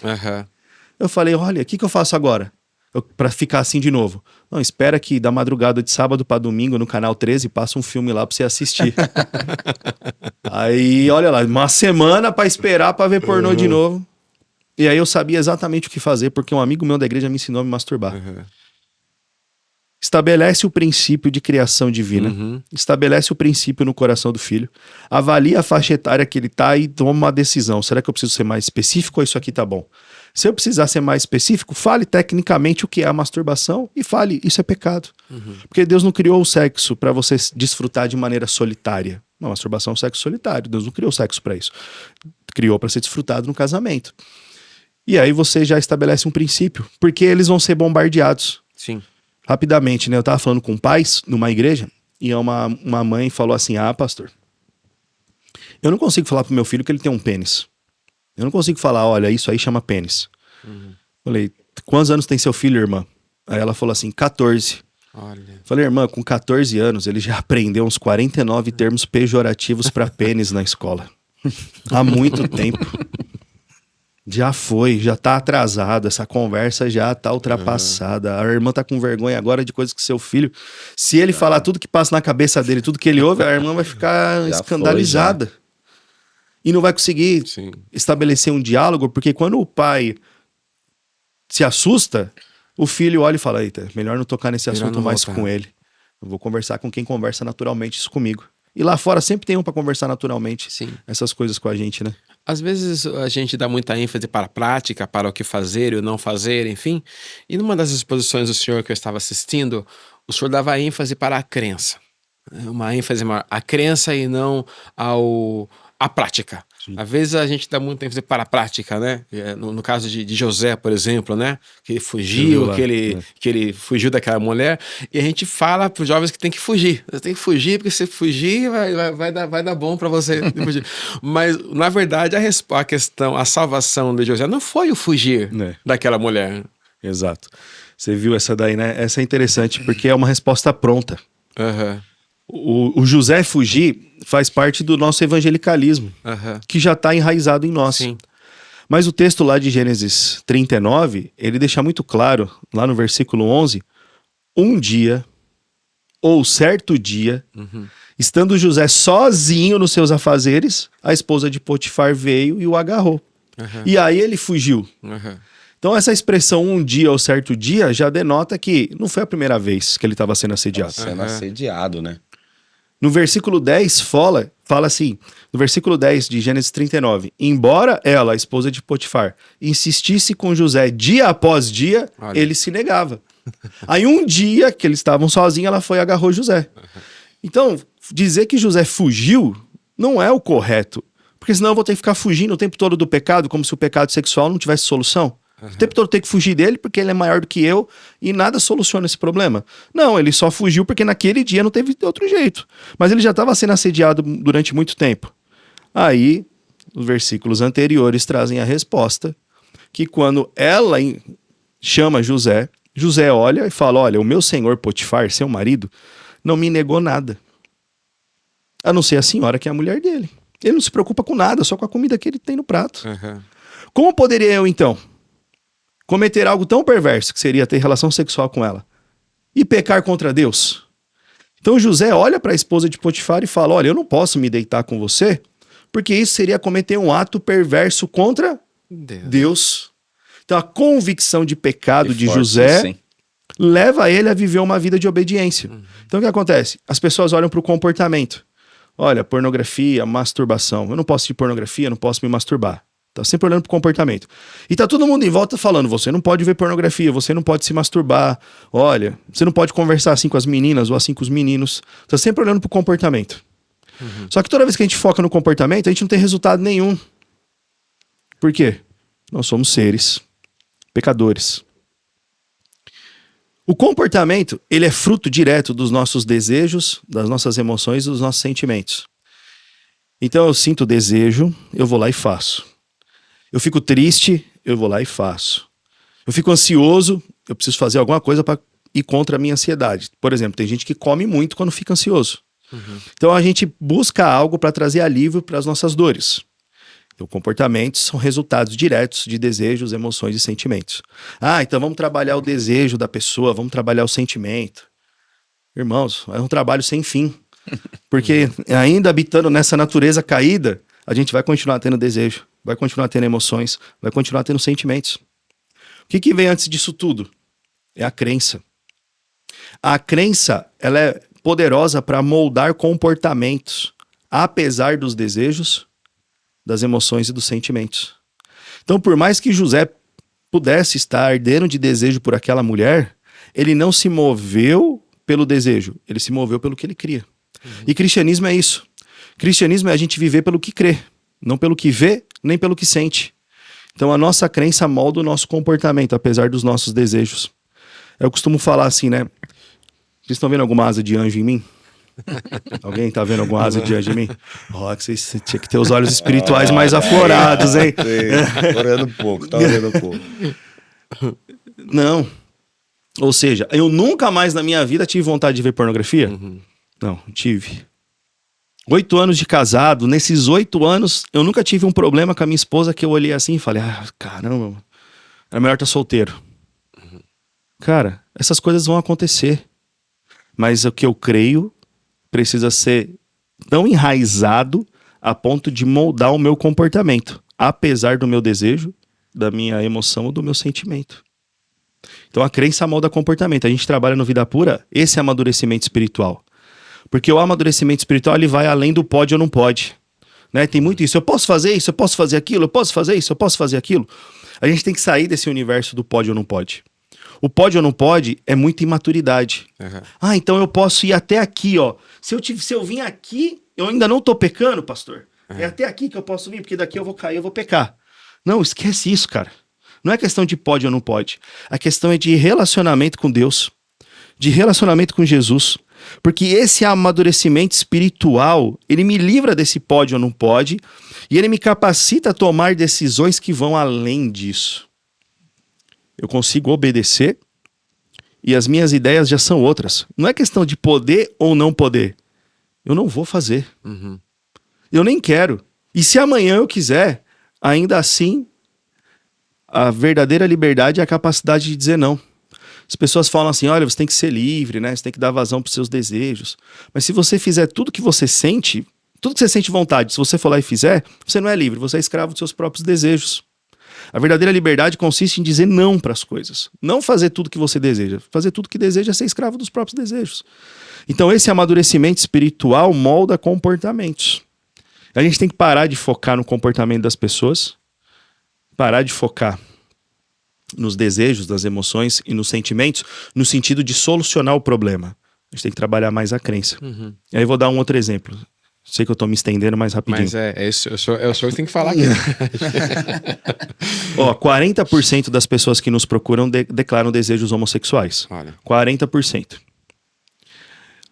Eu falei, olha, o que eu faço agora? Pra ficar assim de novo. Não, espera que da madrugada de sábado pra domingo no canal 13 passa um filme lá pra você assistir. Aí, olha lá, uma semana pra esperar pra ver pornô de novo. E aí eu sabia exatamente o que fazer, porque um amigo meu da igreja me ensinou a me masturbar. Estabelece o princípio de criação divina, estabelece o princípio no coração do filho, avalia a faixa etária que ele tá e toma uma decisão. Será que eu preciso ser mais específico ou isso aqui tá bom? Se eu precisar ser mais específico, fale tecnicamente o que é a masturbação e fale, isso é pecado. Porque Deus não criou o sexo para você desfrutar de maneira solitária. A masturbação é um sexo solitário, Deus não criou o sexo para isso. Criou para ser desfrutado no casamento. E aí você já estabelece um princípio, porque eles vão ser bombardeados.
Sim.
Rapidamente, né? Eu tava falando com pais numa igreja e uma mãe falou assim, pastor, eu não consigo falar pro meu filho que ele tem um pênis. Eu não consigo falar, olha, isso aí chama pênis. Falei, quantos anos tem seu filho, irmã? Aí ela falou assim, 14.
Olha.
Falei, irmã, com 14 anos, ele já aprendeu uns 49 termos pejorativos pra pênis na escola. Há muito tempo. Já foi, já tá atrasado, essa conversa já tá ultrapassada. A irmã tá com vergonha agora de coisas que seu filho... Se ele falar tudo que passa na cabeça dele, tudo que ele ouve, a irmã vai ficar
Já
escandalizada. E não vai conseguir
Sim.
estabelecer um diálogo, porque quando o pai se assusta, o filho olha e fala, eita, melhor não tocar nesse
Melhor
assunto
não
mais
voltar.
com ele. Eu vou conversar com quem conversa naturalmente isso comigo. E lá fora sempre tem um pra conversar naturalmente
Sim.
essas coisas com a gente, né?
Às vezes a gente dá muita ênfase para a prática, para o que fazer e o não fazer, enfim. E numa das exposições do senhor que eu estava assistindo, o senhor dava ênfase para a crença. Uma ênfase maior à crença e não à prática. Às vezes a gente dá muita ênfase para a prática, né? No caso de José, por exemplo, né? Que ele fugiu,
lá,
que ele fugiu daquela mulher. E a gente fala para os jovens que tem que fugir. Você tem que fugir, porque se fugir vai dar bom para você fugir. Mas, na verdade, a questão, a salvação de José não foi o fugir daquela mulher.
Exato. Você viu essa daí, né? Essa é interessante, porque é uma resposta pronta.
Aham.
O José fugir faz parte do nosso evangelicalismo, que já está enraizado em nós.
Sim.
Mas o texto lá de Gênesis 39, ele deixa muito claro, lá no versículo 11, um dia, ou certo dia, estando José sozinho nos seus afazeres, a esposa de Potifar veio e o agarrou. E aí ele fugiu. Então essa expressão um dia ou certo dia já denota que não foi a primeira vez que ele estava sendo assediado.
Sendo assediado, né?
No versículo 10 fala assim, no versículo 10 de Gênesis 39, embora ela, a esposa de Potifar, insistisse com José dia após dia, ele se negava. Aí um dia que eles estavam sozinhos, ela foi e agarrou José. Então, dizer que José fugiu não é o correto, porque senão eu vou ter que ficar fugindo o tempo todo do pecado, como se o pecado sexual não tivesse solução. O tempo todo ter que fugir dele porque ele é maior do que eu e nada soluciona esse problema. Não, ele só fugiu porque naquele dia não teve outro jeito. Mas ele já estava sendo assediado durante muito tempo. Aí, os versículos anteriores trazem a resposta que quando ela chama José, José olha e fala, olha, o meu senhor Potifar, seu marido, não me negou nada. A não ser a senhora que é a mulher dele. Ele não se preocupa com nada, só com a comida que ele tem no prato. Como poderia eu, então, cometer algo tão perverso que seria ter relação sexual com ela e pecar contra Deus? Então José olha para a esposa de Potifar e fala, olha, eu não posso me deitar com você porque isso seria cometer um ato perverso contra Deus. Então a convicção de pecado de José leva ele a viver uma vida de obediência. Então o que acontece? As pessoas olham para o comportamento. Olha, pornografia, masturbação. Eu não posso ir pornografia, não posso me masturbar. Tá sempre olhando pro comportamento. E tá todo mundo em volta falando, você não pode ver pornografia, você não pode se masturbar, olha, você não pode conversar assim com as meninas ou assim com os meninos. Tá sempre olhando pro comportamento. Só que toda vez que a gente foca no comportamento, a gente não tem resultado nenhum. Por quê? Nós somos seres pecadores. O comportamento, ele é fruto direto dos nossos desejos, das nossas emoções e dos nossos sentimentos. Então eu sinto desejo, eu vou lá e faço. Eu fico triste, eu vou lá e faço. Eu fico ansioso, eu preciso fazer alguma coisa para ir contra a minha ansiedade. Por exemplo, tem gente que come muito quando fica ansioso. Então a gente busca algo para trazer alívio para as nossas dores. Então, comportamentos são resultados diretos de desejos, emoções e sentimentos. Então vamos trabalhar o desejo da pessoa, vamos trabalhar o sentimento. Irmãos, é um trabalho sem fim. Porque ainda habitando nessa natureza caída, a gente vai continuar tendo desejo, vai continuar tendo emoções, vai continuar tendo sentimentos. O que vem antes disso tudo? É a crença. A crença, ela é poderosa para moldar comportamentos, apesar dos desejos, das emoções e dos sentimentos. Então, por mais que José pudesse estar ardendo de desejo por aquela mulher, ele não se moveu pelo desejo, ele se moveu pelo que ele cria. E cristianismo é isso. Cristianismo é a gente viver pelo que crê, não pelo que vê, nem pelo que sente. Então a nossa crença molda o nosso comportamento, apesar dos nossos desejos. Eu costumo falar assim, né? Vocês estão vendo alguma asa de anjo em mim? Alguém tá vendo algum asa diante de mim? Ó, que você tinha que ter os olhos espirituais mais aflorados, hein?
Orando um pouco, tá orando um pouco.
Não. Ou seja, eu nunca mais na minha vida tive vontade de ver pornografia? Não, tive. 8 anos de casado, nesses 8 anos, eu nunca tive um problema com a minha esposa que eu olhei assim e falei, caramba, era melhor estar solteiro. Cara, essas coisas vão acontecer. Mas o que eu creio precisa ser tão enraizado a ponto de moldar o meu comportamento, apesar do meu desejo, da minha emoção ou do meu sentimento. Então a crença molda comportamento. A gente trabalha no Vida Pura, esse é amadurecimento espiritual. Porque o amadurecimento espiritual ele vai além do pode ou não pode. Né? Tem muito isso. Eu posso fazer isso, eu posso fazer aquilo, eu posso fazer isso, eu posso fazer aquilo. A gente tem que sair desse universo do pode ou não pode. O pode ou não pode é muita imaturidade. Então eu posso ir até aqui, ó. Se eu vim aqui, eu ainda não tô pecando, pastor. É até aqui que eu posso vir, porque daqui eu vou cair, eu vou pecar. Não, esquece isso, cara. Não é questão de pode ou não pode. A questão é de relacionamento com Deus, de relacionamento com Jesus. Porque esse amadurecimento espiritual, ele me livra desse pode ou não pode, e ele me capacita a tomar decisões que vão além disso. Eu consigo obedecer e as minhas ideias já são outras. Não é questão de poder ou não poder. Eu não vou fazer. Eu nem quero. E se amanhã eu quiser, ainda assim, a verdadeira liberdade é a capacidade de dizer não. As pessoas falam assim, olha, você tem que ser livre, né? Você tem que dar vazão para os seus desejos. Mas se você fizer tudo que você sente, tudo que você sente vontade, se você for lá e fizer, você não é livre, você é escravo dos seus próprios desejos. A verdadeira liberdade consiste em dizer não para as coisas. Não fazer tudo que você deseja. Fazer tudo que deseja é ser escravo dos próprios desejos. Então esse amadurecimento espiritual molda comportamentos. A gente tem que parar de focar no comportamento das pessoas, parar de focar nos desejos, nas emoções e nos sentimentos, no sentido de solucionar o problema. A gente tem que trabalhar mais a crença. E aí eu vou dar um outro exemplo. Sei que eu tô me estendendo mais rapidinho.
Mas é isso, é o senhor que tem que falar aqui.
Ó, 40% das pessoas que nos procuram declaram desejos homossexuais.
Olha.
40%.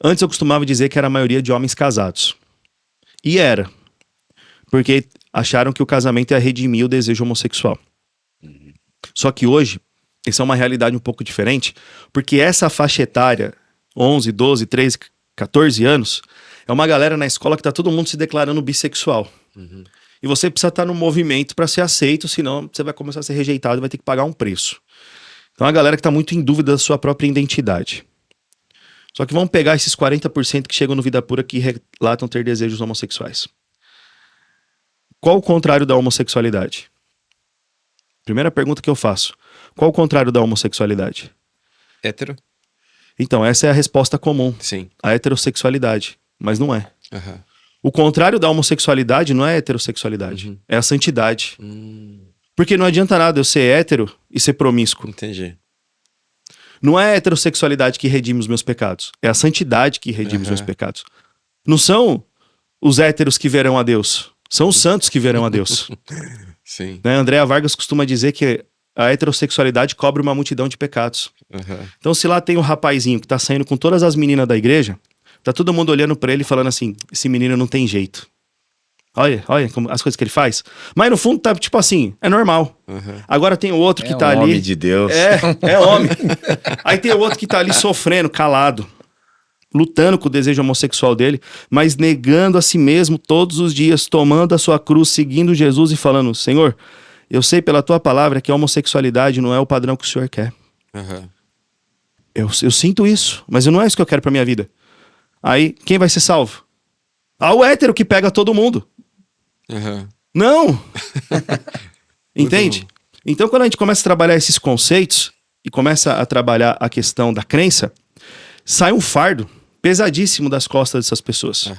Antes eu costumava dizer que era a maioria de homens casados. E era. Porque acharam que o casamento ia redimir o desejo homossexual. Só que hoje, isso é uma realidade um pouco diferente, porque essa faixa etária, 11, 12, 13, 14 anos, é uma galera na escola que tá todo mundo se declarando bissexual. E você precisa estar no movimento para ser aceito, senão você vai começar a ser rejeitado e vai ter que pagar um preço. Então é uma galera que tá muito em dúvida da sua própria identidade. Só que vamos pegar esses 40% que chegam no Vida Pura que relatam ter desejos homossexuais. Qual o contrário da homossexualidade? Primeira pergunta que eu faço. Qual o contrário da homossexualidade?
Hétero?
Então, essa é a resposta comum.
Sim.
A heterossexualidade. Mas não é. O contrário da homossexualidade não é a heterossexualidade. É a santidade. Porque não adianta nada eu ser hétero e ser promíscuo.
Entendi.
Não é a heterossexualidade que redime os meus pecados. É a santidade que redime os meus pecados. Não são os héteros que verão a Deus. São os santos que verão a Deus.
Sim.
Né? Andréa Vargas costuma dizer que a heterossexualidade cobre uma multidão de pecados. Então se lá tem o rapazinho que tá saindo com todas as meninas da igreja, tá todo mundo olhando pra ele e falando assim, esse menino não tem jeito. Olha como, as coisas que ele faz. Mas no fundo tá tipo assim, é normal. Agora tem o outro que tá ali. É
homem de Deus.
É homem. Aí tem o outro que tá ali sofrendo, calado, lutando com o desejo homossexual dele, mas negando a si mesmo todos os dias, tomando a sua cruz, seguindo Jesus e falando, Senhor, eu sei pela tua palavra que a homossexualidade não é o padrão que o Senhor quer. Eu sinto isso, mas não é isso que eu quero pra minha vida. Aí, quem vai ser salvo? O hétero que pega todo mundo. Não! Entende? Então, quando a gente começa a trabalhar esses conceitos e começa a trabalhar a questão da crença, sai um fardo pesadíssimo das costas dessas pessoas.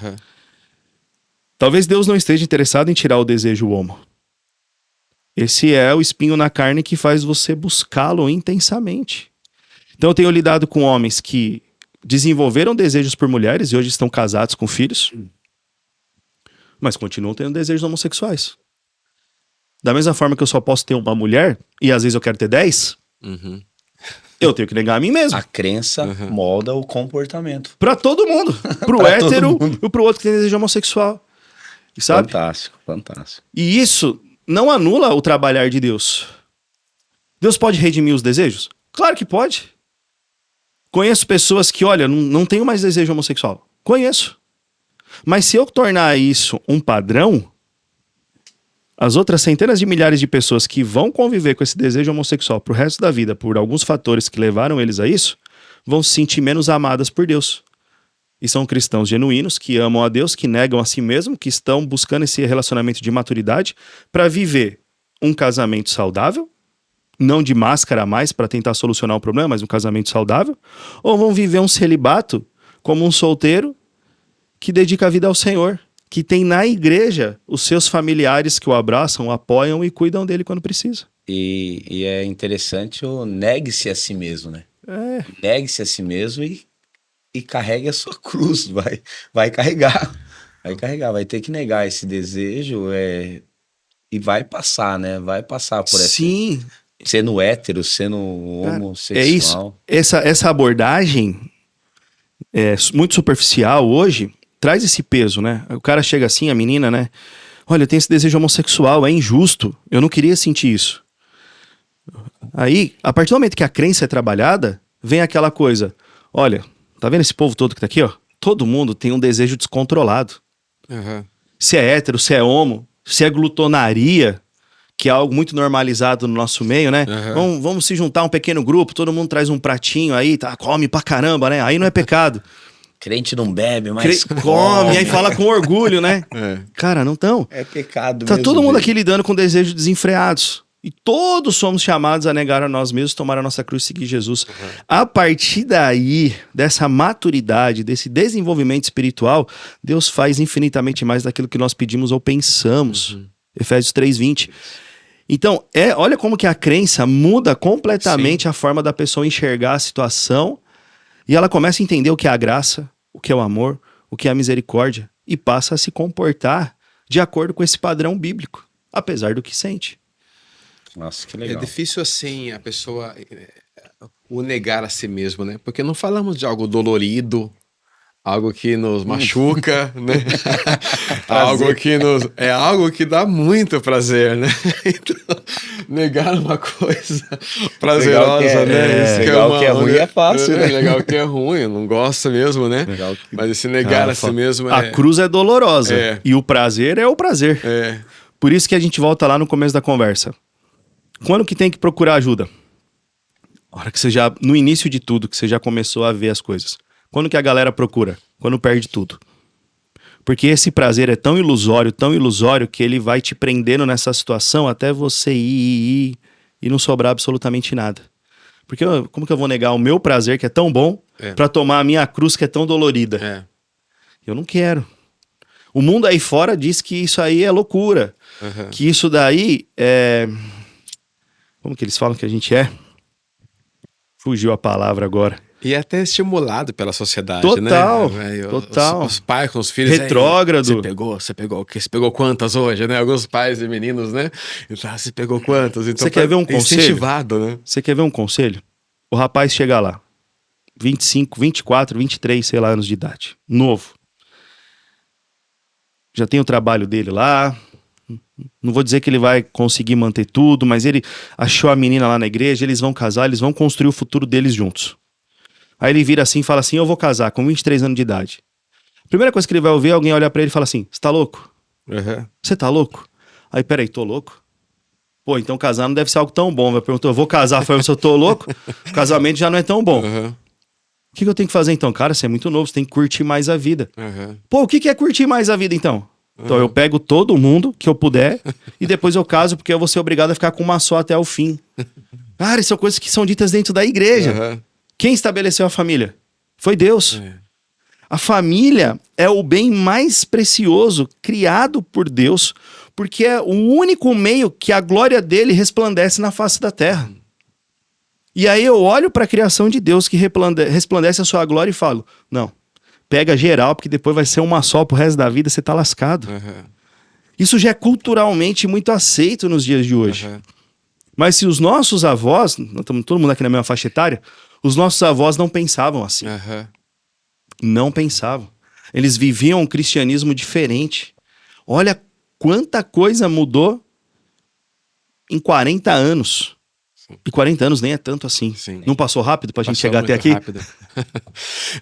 Talvez Deus não esteja interessado em tirar o desejo homo. Esse é o espinho na carne que faz você buscá-lo intensamente. Então eu tenho lidado com homens que desenvolveram desejos por mulheres e hoje estão casados com filhos, mas continuam tendo desejos homossexuais. Da mesma forma que eu só posso ter uma mulher, e às vezes eu quero ter 10, eu tenho que negar a mim mesmo.
A crença molda o comportamento.
Pra todo mundo. Pro
Pra
hétero
todo mundo.
e pro outro que tem desejo homossexual. Sabe?
Fantástico, fantástico.
E isso não anula o trabalhar de Deus. Deus pode redimir os desejos? Claro que pode. Conheço pessoas que, olha, não tenho mais desejo homossexual. Conheço. Mas se eu tornar isso um padrão, as outras centenas de milhares de pessoas que vão conviver com esse desejo homossexual pro resto da vida, por alguns fatores que levaram eles a isso, vão se sentir menos amadas por Deus. E são cristãos genuínos, que amam a Deus, que negam a si mesmo, que estão buscando esse relacionamento de maturidade para viver um casamento saudável, não de máscara a mais para tentar solucionar o problema, mas um casamento saudável, ou vão viver um celibato como um solteiro que dedica a vida ao Senhor, que tem na igreja os seus familiares que o abraçam, o apoiam e cuidam dele quando precisa.
E é interessante o negue-se a si mesmo, né? Negue-se a si mesmo e carregue a sua cruz. Vai carregar. Vai carregar, vai ter que negar esse desejo e vai passar, né? Vai passar por essa.
Sim.
Sendo hétero, sendo homossexual.
É isso. Essa abordagem muito superficial hoje traz esse peso, né? O cara chega assim, a menina, né? Olha, eu tenho esse desejo homossexual, é injusto. Eu não queria sentir isso. Aí, a partir do momento que a crença é trabalhada, vem aquela coisa. Olha, tá vendo esse povo todo que tá aqui, ó? Todo mundo tem um desejo descontrolado. Se é hétero, se é homo, se é glutonaria, que é algo muito normalizado no nosso meio, né? Vamos se juntar um pequeno grupo, todo mundo traz um pratinho aí, tá? Come pra caramba, né? Aí não é pecado.
Crente não bebe, mas
come, aí fala com orgulho, né? Cara, não tão.
É pecado
Tá
mesmo.
todo mundo aqui lidando com desejos desenfreados. E todos somos chamados a negar a nós mesmos, tomar a nossa cruz e seguir Jesus. A partir daí, dessa maturidade, desse desenvolvimento espiritual, Deus faz infinitamente mais daquilo que nós pedimos ou pensamos. Efésios 3:20. Então, olha como que a crença muda completamente a forma da pessoa enxergar a situação e ela começa a entender o que é a graça, o que é o amor, o que é a misericórdia e passa a se comportar de acordo com esse padrão bíblico, apesar do que sente.
Nossa, que
É
legal.
difícil assim a pessoa o negar a si mesmo, né? Porque não falamos de algo dolorido, algo que nos machuca, né? algo que dá muito prazer, né? Então, negar uma coisa prazerosa, né? Isso
Legal que é ruim é fácil, né?
Legal que é ruim, não gosta mesmo, né? Mas esse negar a si mesmo
A cruz é dolorosa e o prazer é o prazer.
É.
Por isso que a gente volta lá no começo da conversa. Quando que tem que procurar ajuda? A hora que você já, no início de tudo, que você já começou a ver as coisas. Quando que a galera procura? Quando perde tudo. Porque esse prazer é tão ilusório, que ele vai te prendendo nessa situação até você ir e não sobrar absolutamente nada. Porque como que eu vou negar o meu prazer, que é tão bom, pra tomar a minha cruz, que é tão dolorida? Eu não quero. O mundo aí fora diz que isso aí é loucura. Que isso daí é... Como que eles falam que a gente é? Fugiu a palavra agora.
E é até estimulado pela sociedade,
total,
né?
Total.
Os pais com os filhos.
Retrógrado.
Você pegou o quê? Você pegou quantas hoje, né? Alguns pais e meninos, né? Então, você pegou quantas? Então,
você quer ver um conselho?
Incentivado, né?
Você quer ver um conselho? O rapaz chega lá, 25, 24, 23, sei lá, anos de idade. Novo. Já tem o trabalho dele lá. Não vou dizer que ele vai conseguir manter tudo, mas ele achou a menina lá na igreja, eles vão casar, eles vão construir o futuro deles juntos. Aí ele vira assim e fala assim, eu vou casar com 23 anos de idade. A primeira coisa que ele vai ouvir é alguém olhar pra ele e falar assim, você tá louco? Você tá louco? Aí, peraí, tô louco? Pô, então casar não deve ser algo tão bom. Vai perguntar, eu vou casar, falando se eu tô louco? O casamento já não é tão bom. O que eu tenho que fazer então? Cara, você é muito novo, você tem que curtir mais a vida. Pô, o que é curtir mais a vida então? Então eu pego todo mundo que eu puder e depois eu caso porque eu vou ser obrigado a ficar com uma só até o fim. Cara, isso são coisas que são ditas dentro da igreja. Quem estabeleceu a família? Foi Deus. A família é o bem mais precioso criado por Deus, porque é o único meio que a glória dele resplandece na face da terra. E aí eu olho para a criação de Deus que resplandece a sua glória e falo, não, pega geral, porque depois vai ser uma só pro resto da vida, você tá lascado. Isso já é culturalmente muito aceito nos dias de hoje. Mas se os nossos avós, nós estamos todo mundo aqui na mesma faixa etária, os nossos avós não pensavam assim.
Aham.
Não pensavam. Eles viviam um cristianismo diferente. Olha quanta coisa mudou em 40 anos. E 40 anos nem é tanto assim.
Sim.
Não passou rápido pra gente
Passou
chegar até
muito
aqui?
rápido.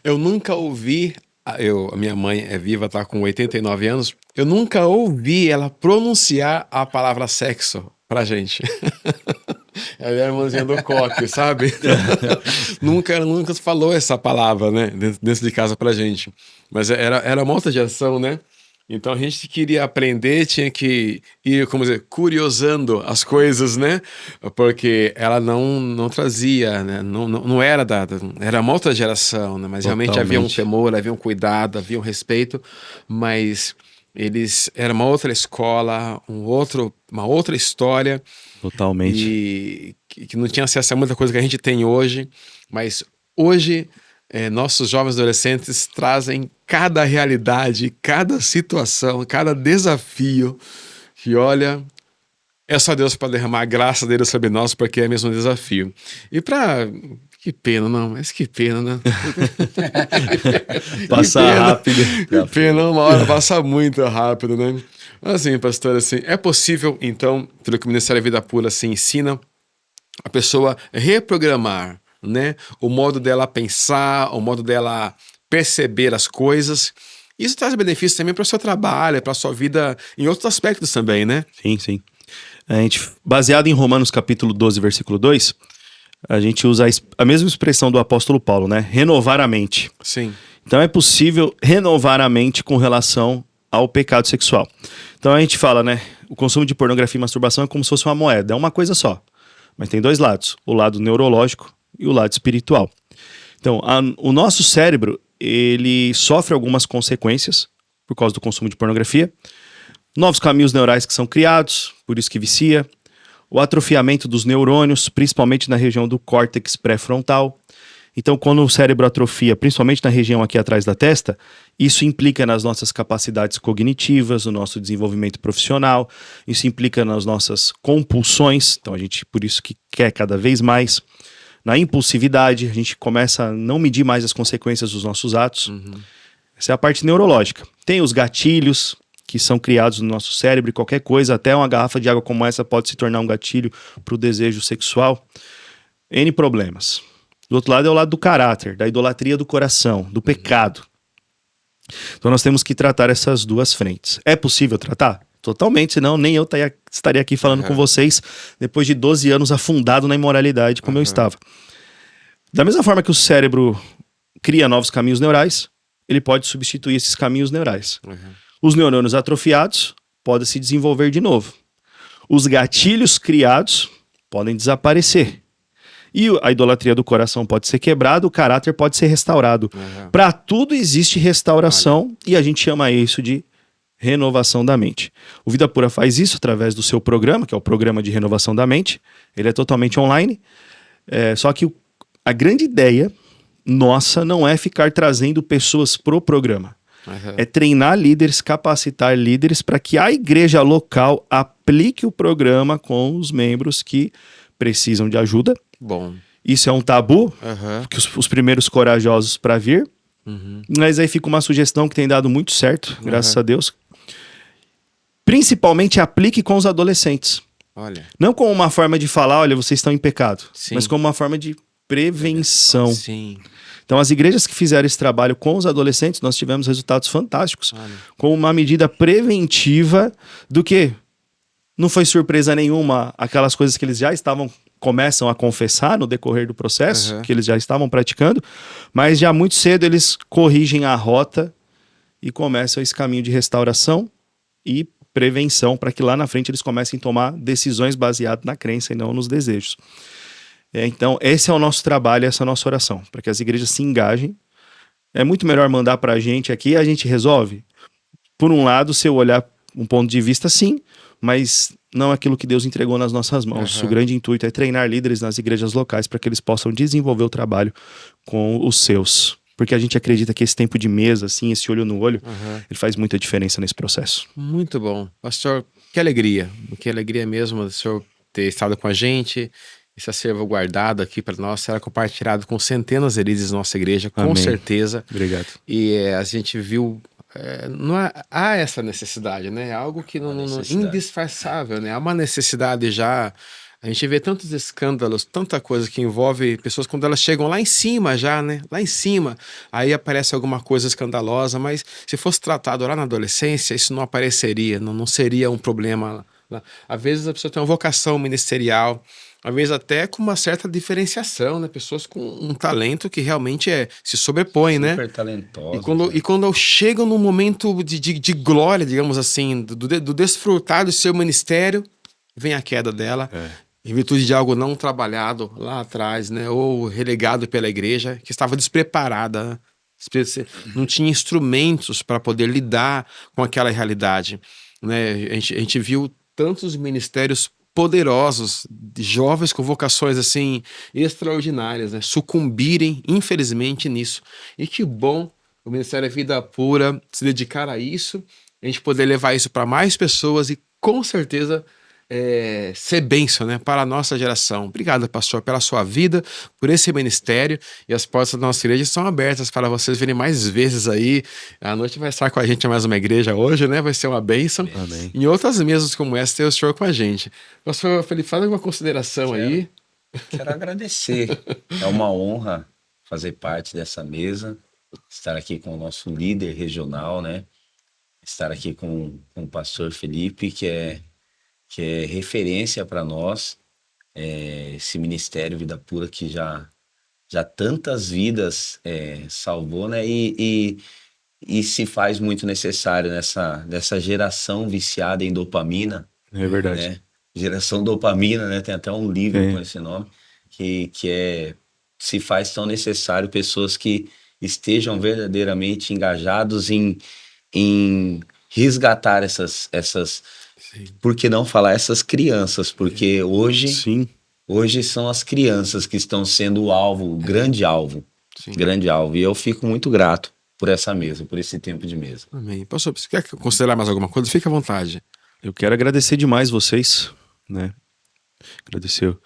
Eu nunca ouvi, a minha mãe é viva, tá com 89 anos, eu nunca ouvi ela pronunciar a palavra sexo pra gente. Ela é a irmãzinha do coque, sabe? Ela nunca falou essa palavra, né? Dentro de casa pra gente. Mas era uma outra geração, né? Então a gente queria aprender, tinha que ir, como dizer, curiosando as coisas, né? Porque ela não trazia, né? Não era era uma outra geração, né? Mas realmente havia um
Totalmente.
temor, havia um cuidado, havia um respeito, mas era uma outra escola, uma outra história.
Totalmente.
E que não tinha acesso a muita coisa que a gente tem hoje, mas hoje nossos jovens adolescentes trazem cada realidade, cada situação, cada desafio que, olha, é só Deus para derramar a graça dele sobre nós, porque é mesmo um desafio. E que pena, não, mas que pena, né?
Passar
pena.
rápido.
Que pena, uma hora passa muito rápido, né? Assim, pastor, assim, é possível, então, pelo que o Ministério Vida Pura assim, ensina, a pessoa reprogramar, né? O modo dela pensar, o modo dela perceber as coisas. Isso traz benefícios também para o seu trabalho, para a sua vida em outros aspectos também, né?
Sim, sim. A gente, baseado em Romanos capítulo 12, versículo 2, a gente usa a mesma expressão do apóstolo Paulo, né? Renovar a mente.
Sim.
Então é possível renovar a mente com relação ao pecado sexual. Então a gente fala, né? O consumo de pornografia e masturbação é como se fosse uma moeda, é uma coisa só. Mas tem dois lados, o lado neurológico e o lado espiritual. Então, o nosso cérebro, ele sofre algumas consequências por causa do consumo de pornografia. Novos caminhos neurais que são criados, por isso que vicia. O atrofiamento dos neurônios, principalmente na região do córtex pré-frontal. Então, quando o cérebro atrofia, principalmente na região aqui atrás da testa, isso implica nas nossas capacidades cognitivas, no nosso desenvolvimento profissional, isso implica nas nossas compulsões, então a gente, por isso que quer cada vez mais, na impulsividade, a gente começa a não medir mais as consequências dos nossos atos. Essa é a parte neurológica. Tem os gatilhos, que são criados no nosso cérebro, e qualquer coisa, até uma garrafa de água como essa pode se tornar um gatilho para o desejo sexual. N problemas. Do outro lado é o lado do caráter, da idolatria do coração, do pecado. Então nós temos que tratar essas duas frentes. É possível tratar? Totalmente, senão nem eu estaria aqui falando com vocês depois de 12 anos afundado na imoralidade como eu estava. Da mesma forma que o cérebro cria novos caminhos neurais, ele pode substituir esses caminhos neurais. Os neurônios atrofiados podem se desenvolver de novo. Os gatilhos criados podem desaparecer. E a idolatria do coração pode ser quebrada, o caráter pode ser restaurado. Para tudo existe restauração e a gente chama isso de renovação da mente. O Vida Pura faz isso através do seu programa, que é o programa de renovação da mente. Ele é totalmente online. Só que a grande ideia nossa não é ficar trazendo pessoas pro programa. É treinar líderes, capacitar líderes para que a igreja local aplique o programa com os membros que precisam de ajuda.
Bom.
Isso é um tabu, porque os primeiros corajosos para vir. Mas aí fica uma sugestão que tem dado muito certo, graças a Deus. Principalmente aplique com os adolescentes.
Olha.
Não como uma forma de falar, olha, vocês estão em pecado,
Sim.
mas como uma forma de prevenção.
Sim.
Então, as igrejas que fizeram esse trabalho com os adolescentes, nós tivemos resultados fantásticos, com uma medida preventiva do que não foi surpresa nenhuma aquelas coisas que eles já começam a confessar no decorrer do processo, que eles já estavam praticando, mas já muito cedo eles corrigem a rota e começam esse caminho de restauração e prevenção para que lá na frente eles comecem a tomar decisões baseadas na crença e não nos desejos. Então, esse é o nosso trabalho, essa é a nossa oração, para que as igrejas se engajem. É muito melhor mandar para a gente aqui, a gente resolve. Por um lado, se eu olhar um ponto de vista, sim, mas não aquilo que Deus entregou nas nossas mãos. O grande intuito é treinar líderes nas igrejas locais para que eles possam desenvolver o trabalho com os seus. Porque a gente acredita que esse tempo de mesa, assim, esse olho no olho, ele faz muita diferença nesse processo.
Muito bom. Pastor, que alegria mesmo do senhor ter estado com a gente. Esse acervo guardado aqui para nós será compartilhado com centenas de líderes da nossa igreja, com
Amém.
certeza.
Obrigado.
E a gente viu, não há essa necessidade, né? É algo que não indispensável, né? Há uma necessidade já. A gente vê tantos escândalos, tanta coisa que envolve pessoas quando elas chegam lá em cima já, né? Lá em cima, aí aparece alguma coisa escandalosa, mas se fosse tratado lá na adolescência, isso não apareceria, não seria um problema lá. Às vezes a pessoa tem uma vocação ministerial, às vezes até com uma certa diferenciação, né? Pessoas com um talento que realmente se sobrepõe, né?
Super talentosos.
E quando chegam num momento de glória, digamos assim, do desfrutar do seu ministério, vem a queda dela. Em virtude de algo não trabalhado lá atrás, né? Ou relegado pela igreja, que estava despreparada, né? Não tinha instrumentos para poder lidar com aquela realidade, né? A gente viu tantos ministérios poderosos, de jovens com vocações assim extraordinárias, né? Sucumbirem, infelizmente, nisso. E que bom o Ministério Vida Pura se dedicar a isso, a gente poder levar isso para mais pessoas e, com certeza, ser bênção, né, para a nossa geração. Obrigado, pastor, pela sua vida, por esse ministério, e as portas da nossa igreja estão abertas para vocês virem mais vezes aí. A noite vai estar com a gente mais uma igreja hoje, né? Vai ser uma bênção.
Amém.
Em outras mesas como essa, ter o senhor com a gente. Pastor Felipe, faz alguma consideração aí?
Quero agradecer. É uma honra fazer parte dessa mesa, estar aqui com o nosso líder regional, né? Estar aqui com o pastor Felipe, que é referência para nós, esse Ministério Vida Pura que já tantas vidas salvou, né? E se faz muito necessário nessa geração viciada em dopamina.
É verdade.
Né? Geração dopamina, né? Tem até um livro com esse nome, que se faz tão necessário pessoas que estejam verdadeiramente engajados em resgatar essas por que não falar essas crianças? Porque hoje são as crianças que estão sendo o alvo, o grande alvo.
Sim.
Grande alvo. E eu fico muito grato por essa mesa, por esse tempo de mesa.
Amém. Pastor, você quer considerar mais alguma coisa? Fique à vontade.
Eu quero agradecer demais vocês, né? Agradecer o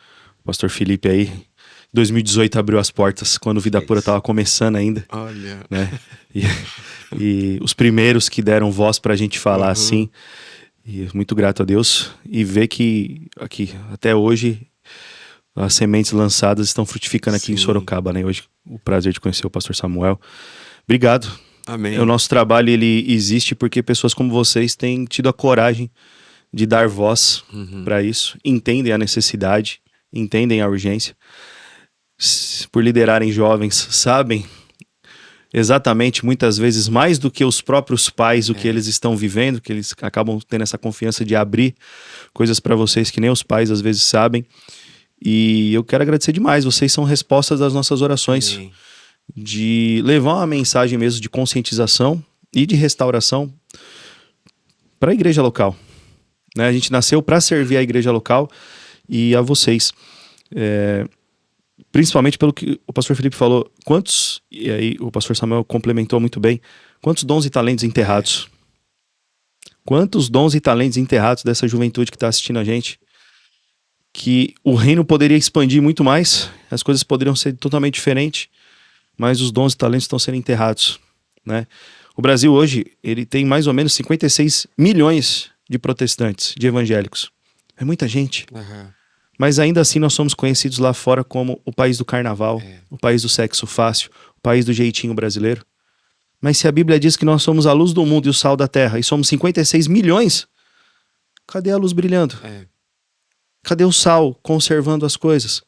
pastor Felipe aí. 2018 abriu as portas, quando Vida Pura estava começando ainda.
Olha.
Né? E os primeiros que deram voz pra gente falar assim. E muito grato a Deus. E ver que aqui, até hoje, as sementes lançadas estão frutificando aqui em Sorocaba, né? Hoje, o prazer de conhecer o pastor Samuel. Obrigado.
Amém.
O nosso trabalho, ele existe porque pessoas como vocês têm tido a coragem de dar voz para isso, entendem a necessidade, entendem a urgência. Por liderarem jovens, sabem exatamente, muitas vezes, mais do que os próprios pais, o que eles estão vivendo, que eles acabam tendo essa confiança de abrir coisas para vocês que nem os pais às vezes sabem. E eu quero agradecer demais, vocês são respostas das nossas orações.
Amém.
De levar uma mensagem mesmo de conscientização e de restauração para a igreja local, né? A gente nasceu para servir a igreja local e a vocês, principalmente pelo que o pastor Felipe falou, e aí o pastor Samuel complementou muito bem, quantos dons e talentos enterrados, quantos dons e talentos enterrados dessa juventude que está assistindo a gente, que o reino poderia expandir muito mais, as coisas poderiam ser totalmente diferentes, mas os dons e talentos estão sendo enterrados, né? O Brasil hoje, ele tem mais ou menos 56 milhões de protestantes, de evangélicos. É muita gente. Mas ainda assim nós somos conhecidos lá fora como o país do carnaval, o país do sexo fácil, o país do jeitinho brasileiro. Mas se a Bíblia diz que nós somos a luz do mundo e o sal da terra, e somos 56 milhões, cadê a luz brilhando? Cadê o sal conservando as coisas?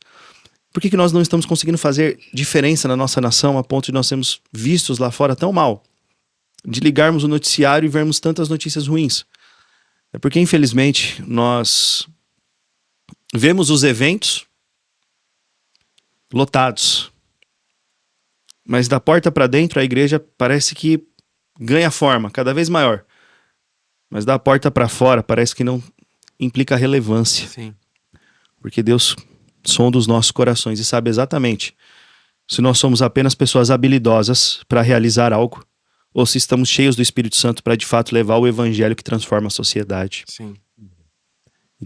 Por que nós não estamos conseguindo fazer diferença na nossa nação a ponto de nós sermos vistos lá fora tão mal? De ligarmos o noticiário e vermos tantas notícias ruins. É porque, infelizmente, nós vemos os eventos lotados. Mas da porta para dentro, a igreja parece que ganha forma, cada vez maior. Mas da porta para fora, parece que não implica relevância.
Sim.
Porque Deus sonda os nossos corações e sabe exatamente se nós somos apenas pessoas habilidosas para realizar algo ou se estamos cheios do Espírito Santo para de fato levar o evangelho que transforma a sociedade.
Sim.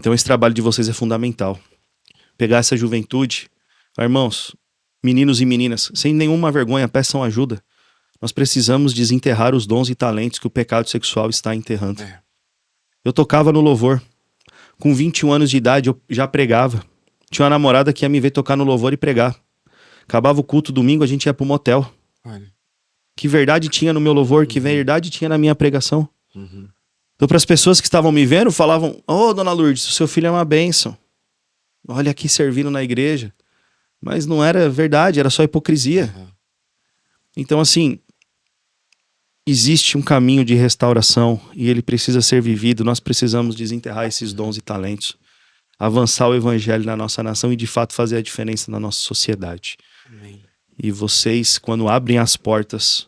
Então esse trabalho de vocês é fundamental. Pegar essa juventude, irmãos, meninos e meninas, sem nenhuma vergonha, peçam ajuda. Nós precisamos desenterrar os dons e talentos que o pecado sexual está enterrando. Eu tocava no louvor. Com 21 anos de idade eu já pregava. Tinha uma namorada que ia me ver tocar no louvor e pregar. Acabava o culto domingo, a gente ia pro motel.
Olha.
Que verdade tinha no meu louvor, que verdade tinha na minha pregação. Então, para as pessoas que estavam me vendo, falavam: "Ô, dona Lourdes, o seu filho é uma bênção. Olha aqui servindo na igreja." Mas não era verdade, era só hipocrisia. Então, assim, existe um caminho de restauração e ele precisa ser vivido. Nós precisamos desenterrar esses dons e talentos, avançar o evangelho na nossa nação e, de fato, fazer a diferença na nossa sociedade.
Amém.
E vocês, quando abrem as portas,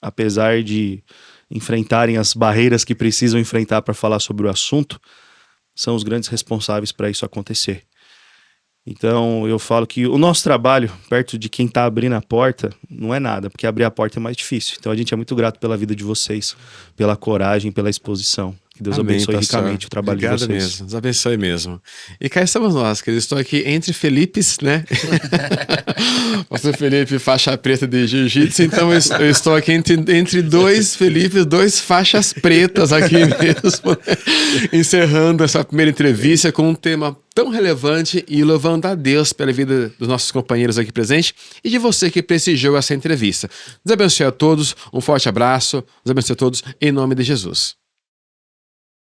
apesar de enfrentarem as barreiras que precisam enfrentar para falar sobre o assunto, são os grandes responsáveis para isso acontecer. Então eu falo que o nosso trabalho, perto de quem está abrindo a porta, não é nada, porque abrir a porta é mais difícil. Então a gente é muito grato pela vida de vocês, pela coragem, pela exposição. Que Deus
Amém,
abençoe
pastor.
ricamente o trabalho
Obrigado
de vocês.
mesmo, Deus abençoe mesmo. E cá estamos nós, queridos. Estou aqui entre Felipes, né? Pastor Felipe, faixa preta de jiu-jitsu, então eu estou aqui entre dois Felipes, dois faixas pretas aqui mesmo, né? Encerrando essa primeira entrevista com um tema tão relevante e louvando a Deus pela vida dos nossos companheiros aqui presentes e de você que prestigiou essa entrevista. Deus abençoe a todos, um forte abraço, Deus abençoe a todos, em nome de Jesus.